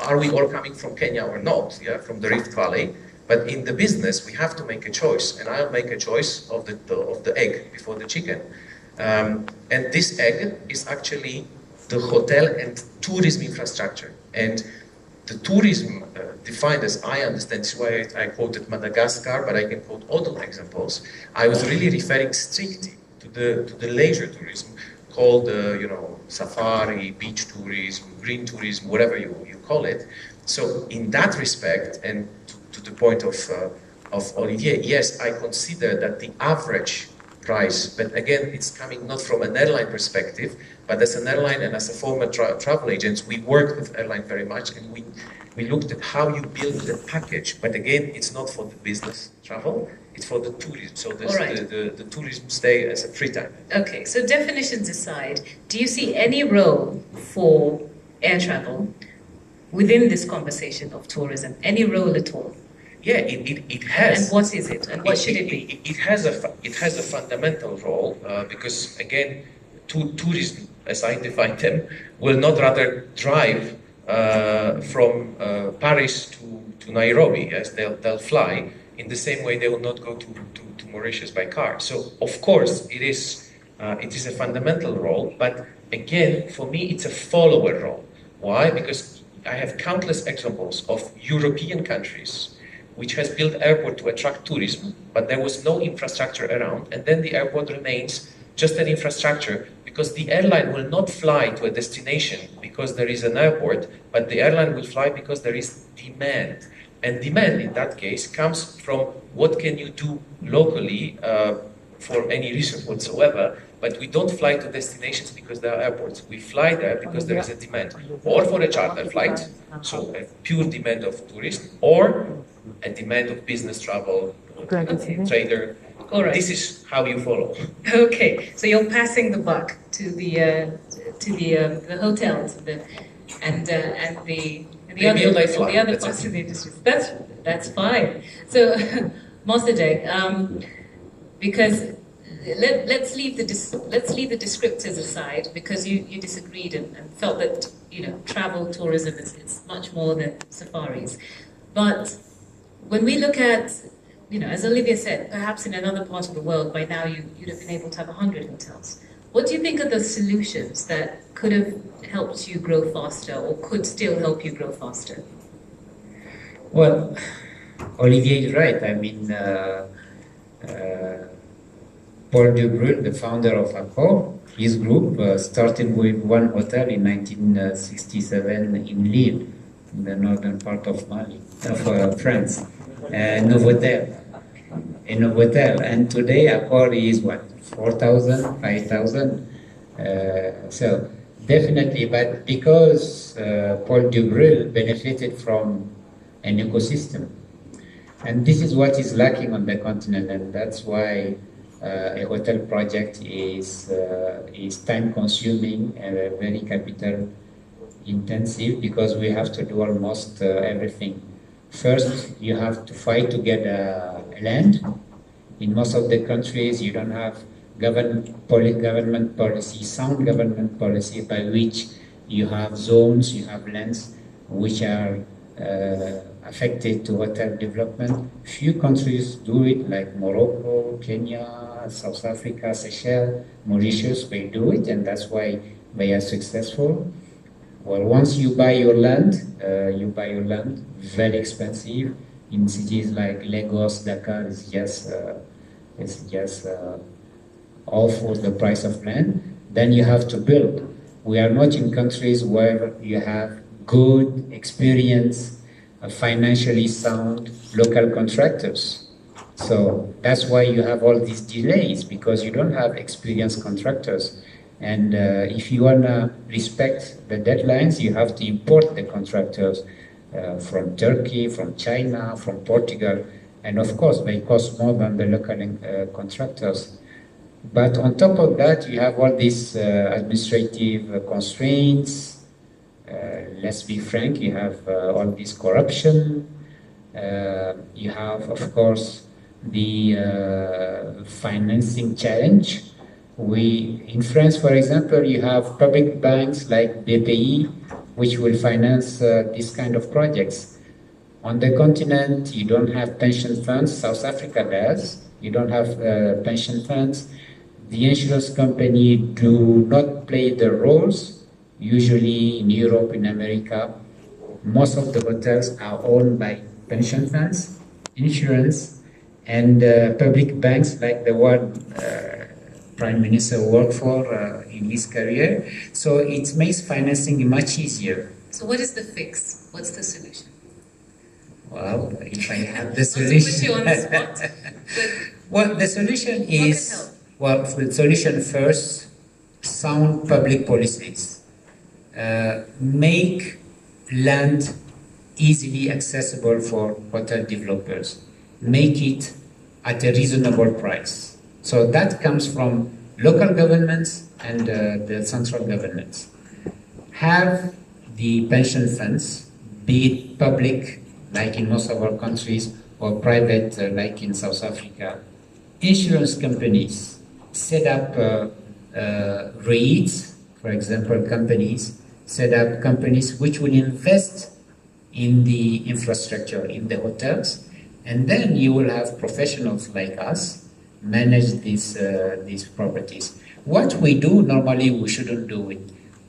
are we all coming from Kenya or not, yeah, from the Rift Valley. But in the business, we have to make a choice, and I'll make a choice of the egg before the chicken. And this egg is actually the hotel and tourism infrastructure. And the tourism, defined as I understand, this is why I quoted Madagascar, but I can quote other examples. I was really referring strictly to the leisure tourism, called safari, beach tourism, green tourism, whatever you call it. So in that respect, and to the point of Olivier, yes, I consider that the average price, but again, it's coming not from an airline perspective, but as an airline and as a former travel agent, we worked with airline very much, and we looked at how you build the package. But again, it's not for the business travel, it's for the tourism. So the tourism stay as a free time. Okay, so definitions aside, do you see any role for air travel within this conversation of tourism? Any role at all? Yeah, it has. And what is it? And what should it be? It has a fundamental role, because again, tourism, as I define them, will not rather drive from Paris to Nairobi. Yes, they'll fly in the same way they will not go to Mauritius by car. So of course it is a fundamental role, but again, for me, it's a follower role. Why? Because I have countless examples of European countries which has built airport to attract tourism, but there was no infrastructure around, and then the airport remains just an infrastructure, because the airline will not fly to a destination because there is an airport, but the airline will fly because there is demand. And demand, in that case, comes from what can you do locally for any reason whatsoever, but we don't fly to destinations because there are airports. We fly there because there is a demand, or for a charter flight, so a pure demand of tourists, or a demand of business travel, trader. All right. This is how you follow. Okay, so you're passing the buck to the hotels and the other parts of the industry. That's fine. So, Mossadegh, because let's leave the descriptors aside, because you disagreed and felt that travel tourism is much more than safaris. But when we look at, as Olivia said, perhaps in another part of the world by now you'd have been able to have 100 hotels. What do you think are the solutions that could have helped you grow faster, or could still help you grow faster? Well, Olivier is right. I mean, Paul Dubreuil, the founder of Accor, his group started with one hotel in 1967 in Lille, in the northern part of France, Novotel. And today Accor is what, 4,000, 5,000? So definitely, but because Paul Dubreuil benefited from an ecosystem, and this is what is lacking on the continent, and that's why a hotel project is time-consuming and very capital-intensive, because we have to do almost everything. First, you have to fight to get land. In most of the countries, you don't have government policy, sound government policy, by which you have zones, you have lands which are affected to hotel development. Few countries do it, like Morocco, Kenya, South Africa, Seychelles, Mauritius. They do it, and that's why they are successful. Well, once you buy your land, very expensive. In cities like Lagos, Dakar, it's just awful, the price of land. Then you have to build. We are not in countries where you have good, experienced, financially sound local contractors. So that's why you have all these delays, because you don't have experienced contractors. And if you want to respect the deadlines, you have to import the contractors from Turkey, from China, from Portugal. And of course, they cost more than the local contractors. But on top of that, you have all these administrative constraints, let's be frank, you have all this corruption. You have, of course, the financing challenge. In France, for example, you have public banks like BPI, which will finance this kind of projects. On the continent, you don't have pension funds. South Africa does. You don't have pension funds. The insurance company do not play the roles. Usually in Europe, in America, most of the hotels are owned by pension funds, insurance, and public banks like the one Prime Minister worked for in his career. So it makes financing much easier. So what is the fix? What's the solution? Well, if I have the Not to solution. put you on the spot, but well, the solution is, help? well, the solution first, sound public policies. Make land easily accessible for hotel developers. Make it at a reasonable price. So that comes from local governments and the central governments. Have the pension funds, be it public, like in most of our countries, or private, like in South Africa. Insurance companies set up REITs, for example, companies, set up companies which will invest in the infrastructure, in the hotels, and then you will have professionals like us manage these properties. What we do, normally we shouldn't do it.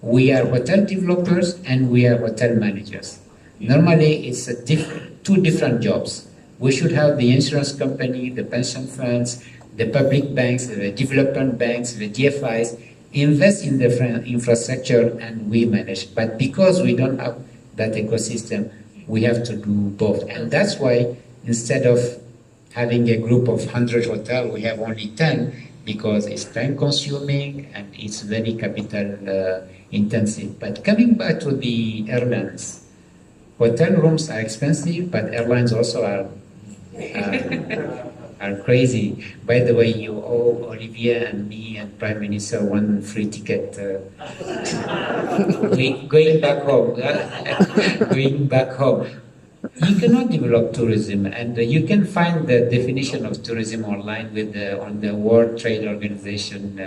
We are hotel developers and we are hotel managers. Normally, it's two different jobs. We should have the insurance company, the pension funds, the public banks, the development banks, the DFIs, invest in the infrastructure and we manage. But because we don't have that ecosystem, we have to do both. And that's why instead of having a group of 100 hotels, we have only 10 because it's time consuming and it's very capital intensive. But coming back to the airlines, hotel rooms are expensive, but airlines also are crazy. By the way, you owe Olivier and me and Prime Minister one free ticket going back home. Going back home. You cannot develop tourism, and you can find the definition of tourism online on the World Trade Organization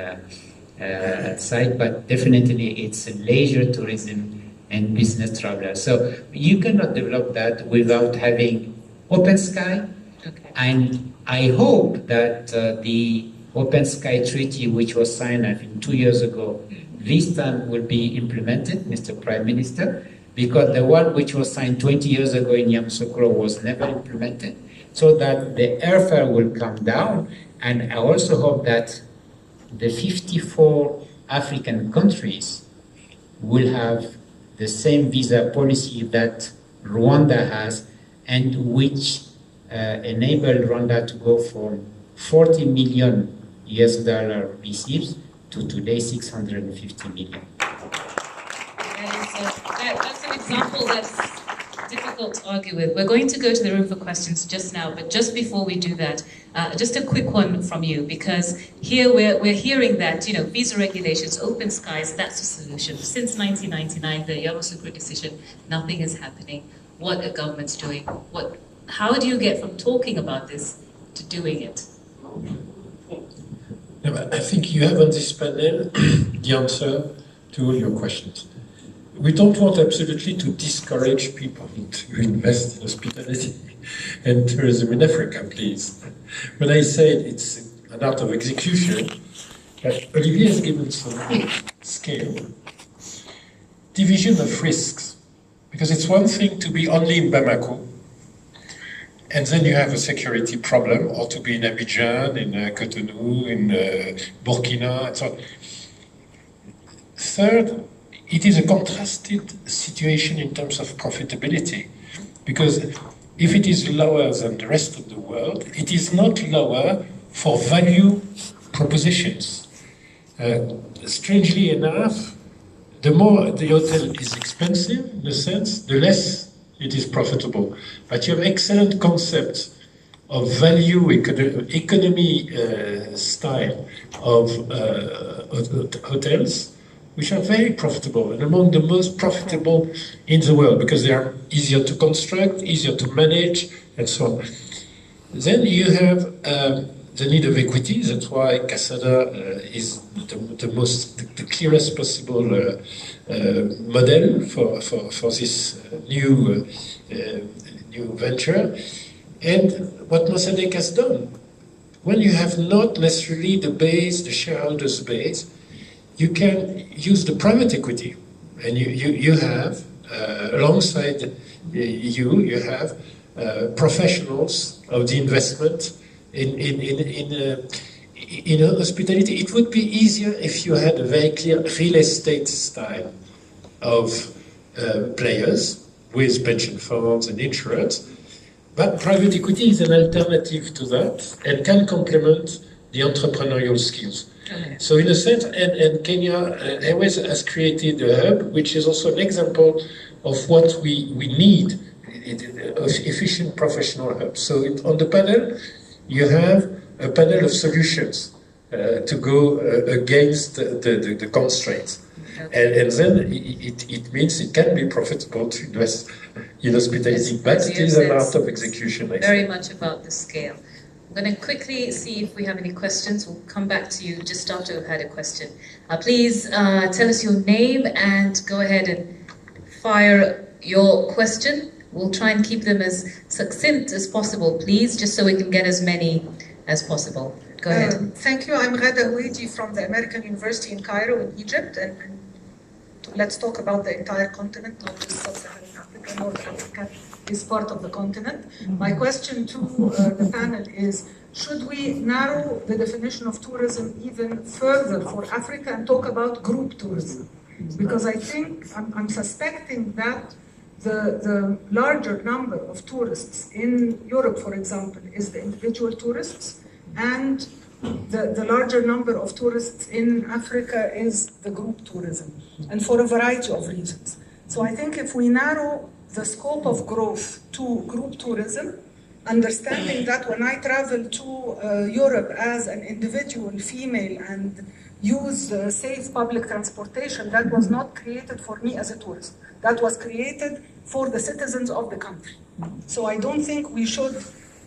site, but definitely it's leisure tourism and business travelers. So you cannot develop that without having open sky. Okay. And I hope that the Open Sky Treaty, which was signed, I think, 2 years ago, this time will be implemented, Mr. Prime Minister, because the one which was signed 20 years ago in Yamoussoukro was never implemented, so that the airfare will come down. And I also hope that the 54 African countries will have the same visa policy that Rwanda has, and which enabled Rwanda to go from 40 million US dollar receipts to today 650 million. That's an example that's difficult to argue with. We're going to go to the room for questions just now, but just before we do that, just a quick one from you, because here we're hearing that, you know, visa regulations, open skies, that's the solution. Since 1999, the Yamoussoukro decision, nothing is happening. What are governments doing? How do you get from talking about this to doing it? I think you have on this panel the answer to all your questions. We don't want absolutely to discourage people to invest in hospitality and tourism in Africa, please. When I said it's an art of execution, Olivier has given some scale. Division of risks. Because it's one thing to be only in Bamako, and then you have a security problem, or to be in Abidjan, in Cotonou, in Burkina, and so on. Third, it is a contrasted situation in terms of profitability, because if it is lower than the rest of the world, it is not lower for value propositions. Strangely enough, the more the hotel is expensive, in a sense, the less it is profitable. But you have excellent concepts of value economy style of hotels, which are very profitable and among the most profitable in the world because they are easier to construct, easier to manage, and so on. Then you have the need of equity. That's why Casada is the clearest possible model for this new venture. And what Mossadegh has done, when you have not necessarily the base, the shareholders' base, you can use the private equity, and you have alongside you have professionals of the investment in hospitality. It would be easier if you had a very clear real estate style of players with pension funds and insurance, but private equity is an alternative to that and can complement the entrepreneurial skills. Okay. So in a sense, and Kenya Airways has created a hub, which is also an example of what we need, efficient professional hubs. So on the panel, you have a panel of solutions to go against the constraints. Okay. And then it means it can be profitable to invest in hospitality, but it is an art of execution. Very much about the scale. I'm going to quickly see if we have any questions. We'll come back to you just after we've had a question. Please tell us your name and go ahead and fire your question. We'll try and keep them as succinct as possible, please, just so we can get as many as possible. Go ahead. Thank you. I'm Ghada Ouidi from the American University in Cairo in Egypt. And let's talk about the entire continent, not just sub-Saharan Africa. North Africa is part of the continent. My question to the panel is, should we narrow the definition of tourism even further for Africa and talk about group tourism? Because I think, I'm suspecting that the larger number of tourists in Europe, for example, is the individual tourists, and the larger number of tourists in Africa is the group tourism, and for a variety of reasons. So I think if we narrow the scope of growth to group tourism, understanding that when I travel to Europe as an individual female and use safe public transportation, that was not created for me as a tourist. That was created for the citizens of the country. So I don't think we should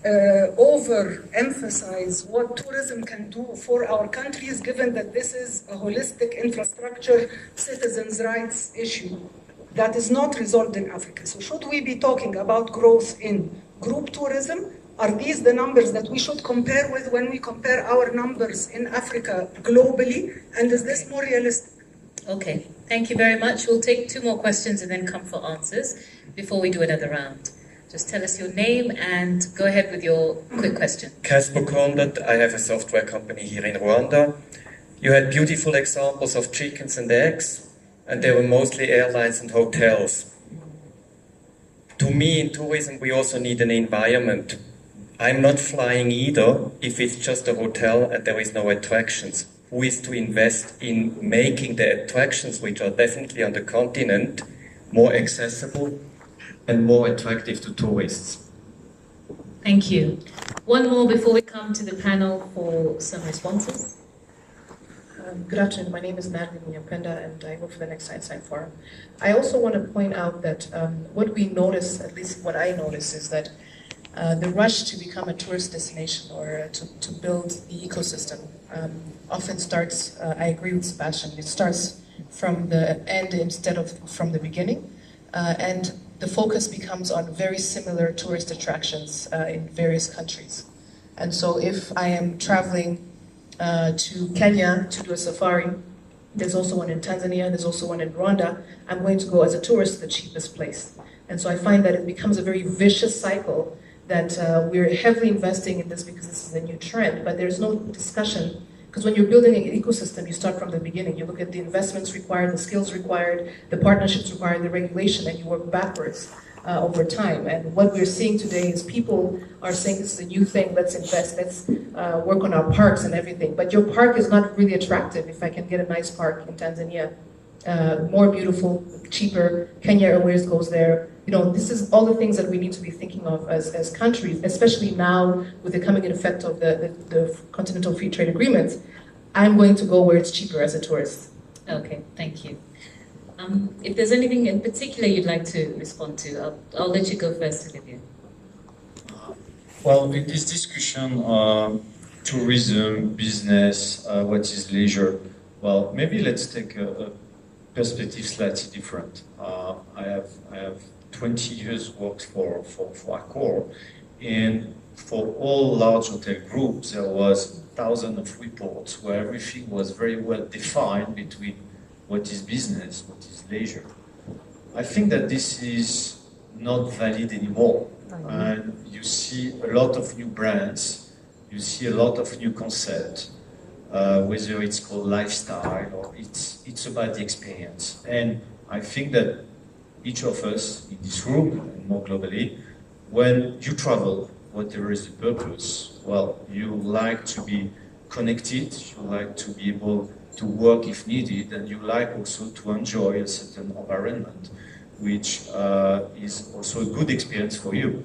overemphasize what tourism can do for our countries, given that this is a holistic infrastructure, citizens' rights issue that is not resolved in Africa. So should we be talking about growth in group tourism? Are these the numbers that we should compare with when we compare our numbers in Africa globally? And is this more realistic? Okay, thank you very much. We'll take 2 more questions and then come for answers before we do another round. Just tell us your name and go ahead with your quick question. Casper Condat, I have a software company here in Rwanda. You had beautiful examples of chickens and eggs, and they were mostly airlines and hotels. To me, in tourism, we also need an environment. I'm not flying either if it's just a hotel and there is no attractions. Who is to invest in making the attractions, which are definitely on the continent, more accessible and more attractive to tourists? Thank you. One more before we come to the panel for some responses. Good afternoon. My name is Natalie Munyapenda, and I work for the Next Einstein Forum. I also want to point out that what we notice, at least what I notice, is that the rush to become a tourist destination or to build the ecosystem often starts, I agree with Sebastian, it starts from the end instead of from the beginning. And the focus becomes on very similar tourist attractions in various countries. And so if I am traveling to Kenya to do a safari, there's also one in Tanzania, there's also one in Rwanda, I'm going to go as a tourist to the cheapest place. And so I find that it becomes a very vicious cycle that we're heavily investing in this because this is a new trend, but there's no discussion. Because when you're building an ecosystem, you start from the beginning. You look at the investments required, the skills required, the partnerships required, the regulation, and you work backwards over time. And what we're seeing today is people are saying this is a new thing, let's invest, let's work on our parks and everything. But your park is not really attractive. If I can get a nice park in Tanzania, more beautiful, cheaper, Kenya Airways goes there. You know, this is all the things that we need to be thinking of as countries, especially now with the coming in effect of the Continental Free Trade Agreements. I'm going to go where it's cheaper as a tourist. Okay, thank you. If there's anything in particular you'd like to respond to, I'll let you go first, Olivia. Well, in this discussion, tourism, business, what is leisure? Well, maybe let's take a perspective slightly different. I have 20 years worked for Accor, and for all large hotel groups, there was thousands of reports where everything was very well defined between what is business, what is leisure. I think that this is not valid anymore. And you see a lot of new brands, you see a lot of new concepts, whether it's called lifestyle or it's about the experience. And I think that each of us in this room and more globally, when you travel, whatever is the purpose, well, you like to be connected, you like to be able to work if needed, and you like also to enjoy a certain environment, which is also a good experience for you.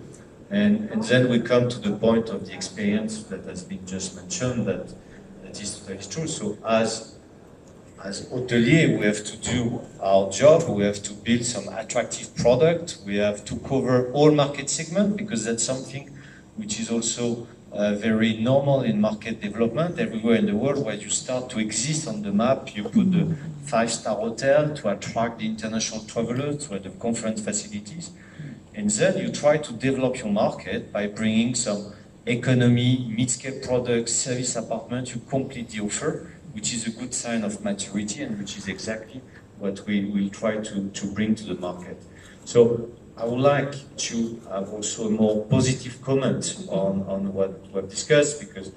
And then we come to the point of the experience that has been just mentioned, that is totally true. So as hotelier, we have to do our job, we have to build some attractive product, we have to cover all market segments, because that's something which is also very normal in market development everywhere in the world. Where you start to exist on the map, you put the 5-star hotel to attract the international travelers, to have the conference facilities, and then you try to develop your market by bringing some economy, mid-scale products, service apartments. You complete the offer, which is a good sign of maturity, and which is exactly what we will try to bring to the market. So I would like to have also a more positive comment on what we've discussed, because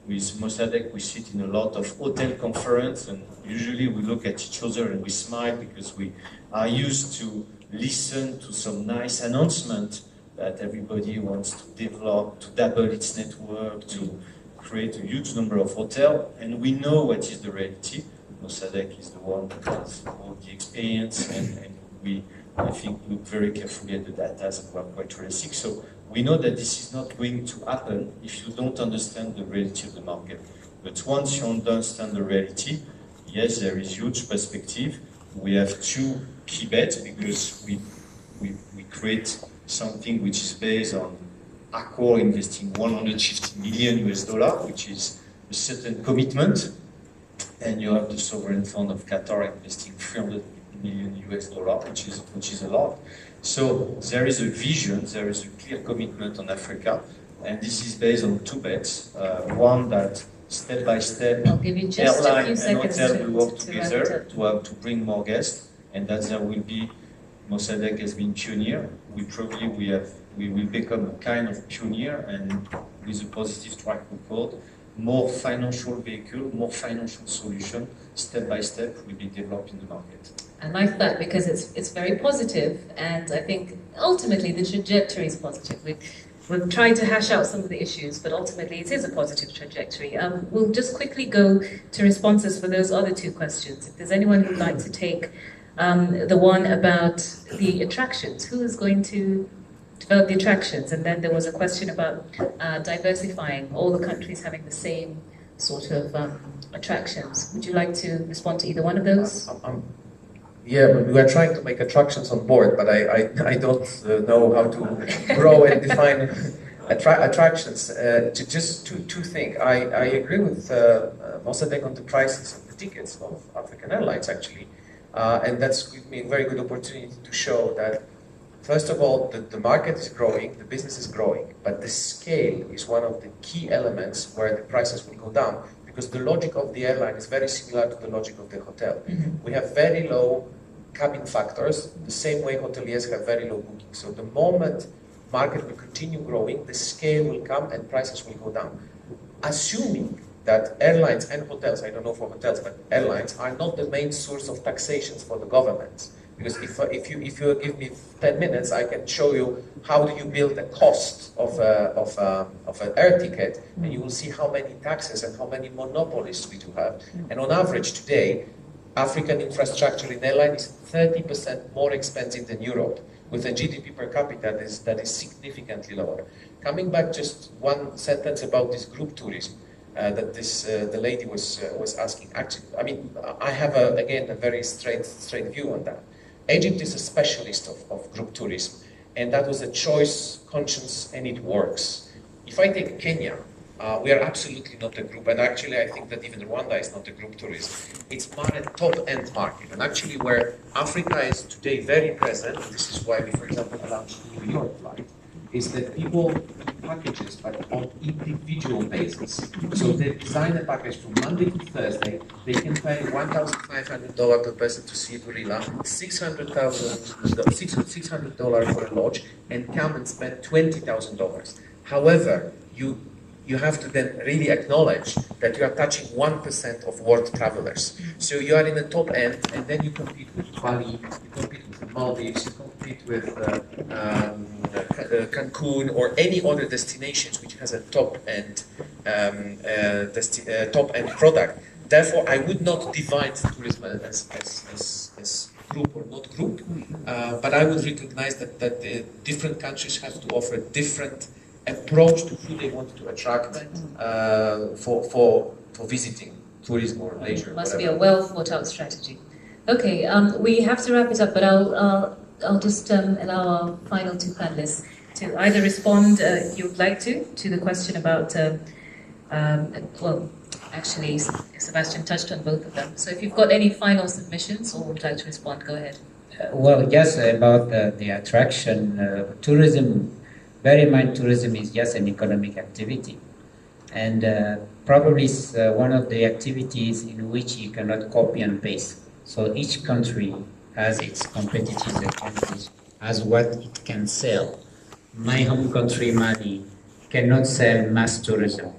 with Mossadegh we sit in a lot of hotel conference, and usually we look at each other and we smile, because we are used to listen to some nice announcement that everybody wants to develop, to double its network, to create a huge number of hotels, and we know what is the reality. Mossadegh is the one that has all the experience, and we, I think, look very carefully at the data, and we're quite realistic. So we know that this is not going to happen if you don't understand the reality of the market. But once you understand the reality, yes, there is huge perspective. We have two key bets, because we create something which is based on Accor investing 150 million US dollars, which is a certain commitment, and you have the sovereign fund of Qatar investing 300 million US dollars, which is a lot. So there is a vision, there is a clear commitment on Africa, and this is based on two bets. One, that step by step, airline and hotel will work together to bring more guests, and that there will be, Mossadegh has been pioneer. We will become a kind of pioneer, and with a positive track record, more financial vehicle, more financial solution, step by step, will be developed in the market. I like that, because it's very positive, and I think ultimately the trajectory is positive. We've tried to hash out some of the issues, but ultimately it is a positive trajectory. We'll just quickly go to responses for those other two questions. If there's anyone who'd like to take the one about the attractions, who is going to develop the attractions? And then there was a question about diversifying, all the countries having the same sort of attractions. Would you like to respond to either one of those? Yeah, but we are trying to make attractions on board, but I don't know how to grow and define attractions. Just two things. I agree with Mossadegh on the prices of the tickets of African Airlines, actually. And that's given me a very good opportunity to show that, first of all, the market is growing, the business is growing, but the scale is one of the key elements where the prices will go down, because the logic of the airline is very similar to the logic of the hotel. Mm-hmm. We have very low cabin factors, the same way hoteliers have very low bookings. So the moment market will continue growing, the scale will come and prices will go down. Assuming that airlines and hotels, I don't know for hotels, but airlines are not the main source of taxations for the government. Because if you give me 10 minutes, I can show you how do you build the cost of an air ticket, and you will see how many taxes and how many monopolists we do have. And on average today, African infrastructure in airline is 30% more expensive than Europe, with a GDP per capita that is significantly lower. Coming back, just one sentence about this group tourism. that the lady was asking. Actually, I mean, I have again a very straight view on that. Egypt is a specialist of group tourism, and that was a choice, conscience, and it works. If I take Kenya, we are absolutely not a group, and actually I think that even Rwanda is not a group tourism. It's more a top-end market, and actually where Africa is today very present, and this is why we, for example, launched New York flight, is that people do packages but on individual basis. So they design a package from Monday to Thursday. They can pay $1,500 per person to see a gorilla, $600 for a lodge, and come and spend $20,000. However, you have to then really acknowledge that you are touching 1% of world travelers. So you are in the top end, and then you compete with Bali, you compete with the Maldives, you compete with Cancun or any other destinations which has a top end product. Therefore, I would not divide tourism as group or not group, but I would recognize that different countries have to offer different approach to who they want to attract for visiting, tourism or leisure. Must be a well thought out strategy. Okay, we have to wrap it up, but I'll just allow our final two panelists to either respond, you'd like to the question about, well, actually, Sebastian touched on both of them. So if you've got any final submissions or would like to respond, go ahead. Well, yes, about the attraction, tourism. Bear in mind, tourism is just an economic activity, and probably it's one of the activities in which you cannot copy and paste. So each country has its competitive advantage, has what it can sell. My home country, Mali, cannot sell mass tourism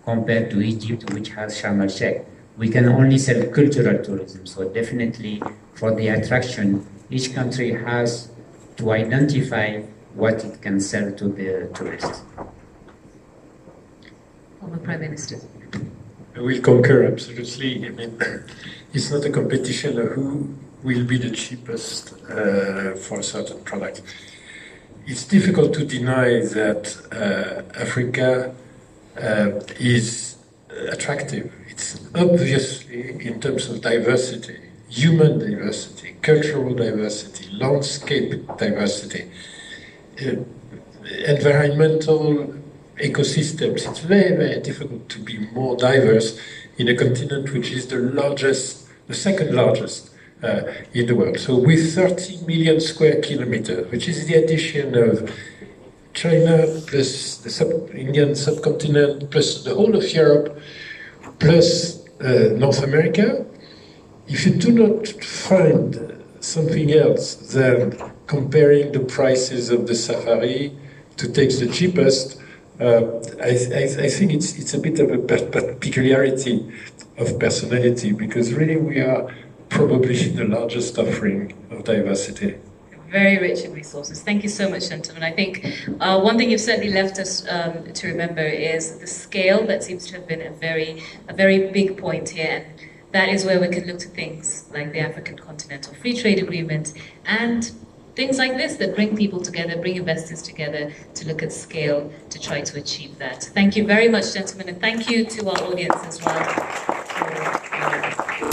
compared to Egypt, which has Sharm el-Sheikh. We can only sell cultural tourism. So definitely, for the attraction, each country has to identify what it can sell to the tourists. Former Prime Minister. I will concur absolutely. I mean, it's not a competition of who will be the cheapest for a certain product. It's difficult to deny that Africa is attractive. It's obviously, in terms of diversity, human diversity, cultural diversity, landscape diversity, environmental ecosystems. It's very, very difficult to be more diverse in a continent which is the second largest in the world. So with 30 million square kilometers, which is the addition of China plus the Indian subcontinent plus the whole of Europe plus North America, if you do not find something else than comparing the prices of the safari to take the cheapest, I think it's a bit of a peculiarity of personality, because really we are probably the largest offering of diversity. Very rich in resources. Thank you so much, gentlemen. I think one thing you've certainly left us to remember is the scale that seems to have been a very big point here. And that is where we can look to things like the African Continental Free Trade Agreement and things like this that bring people together, bring investors together to look at scale to try to achieve that. Thank you very much, gentlemen, and thank you to our audience as well for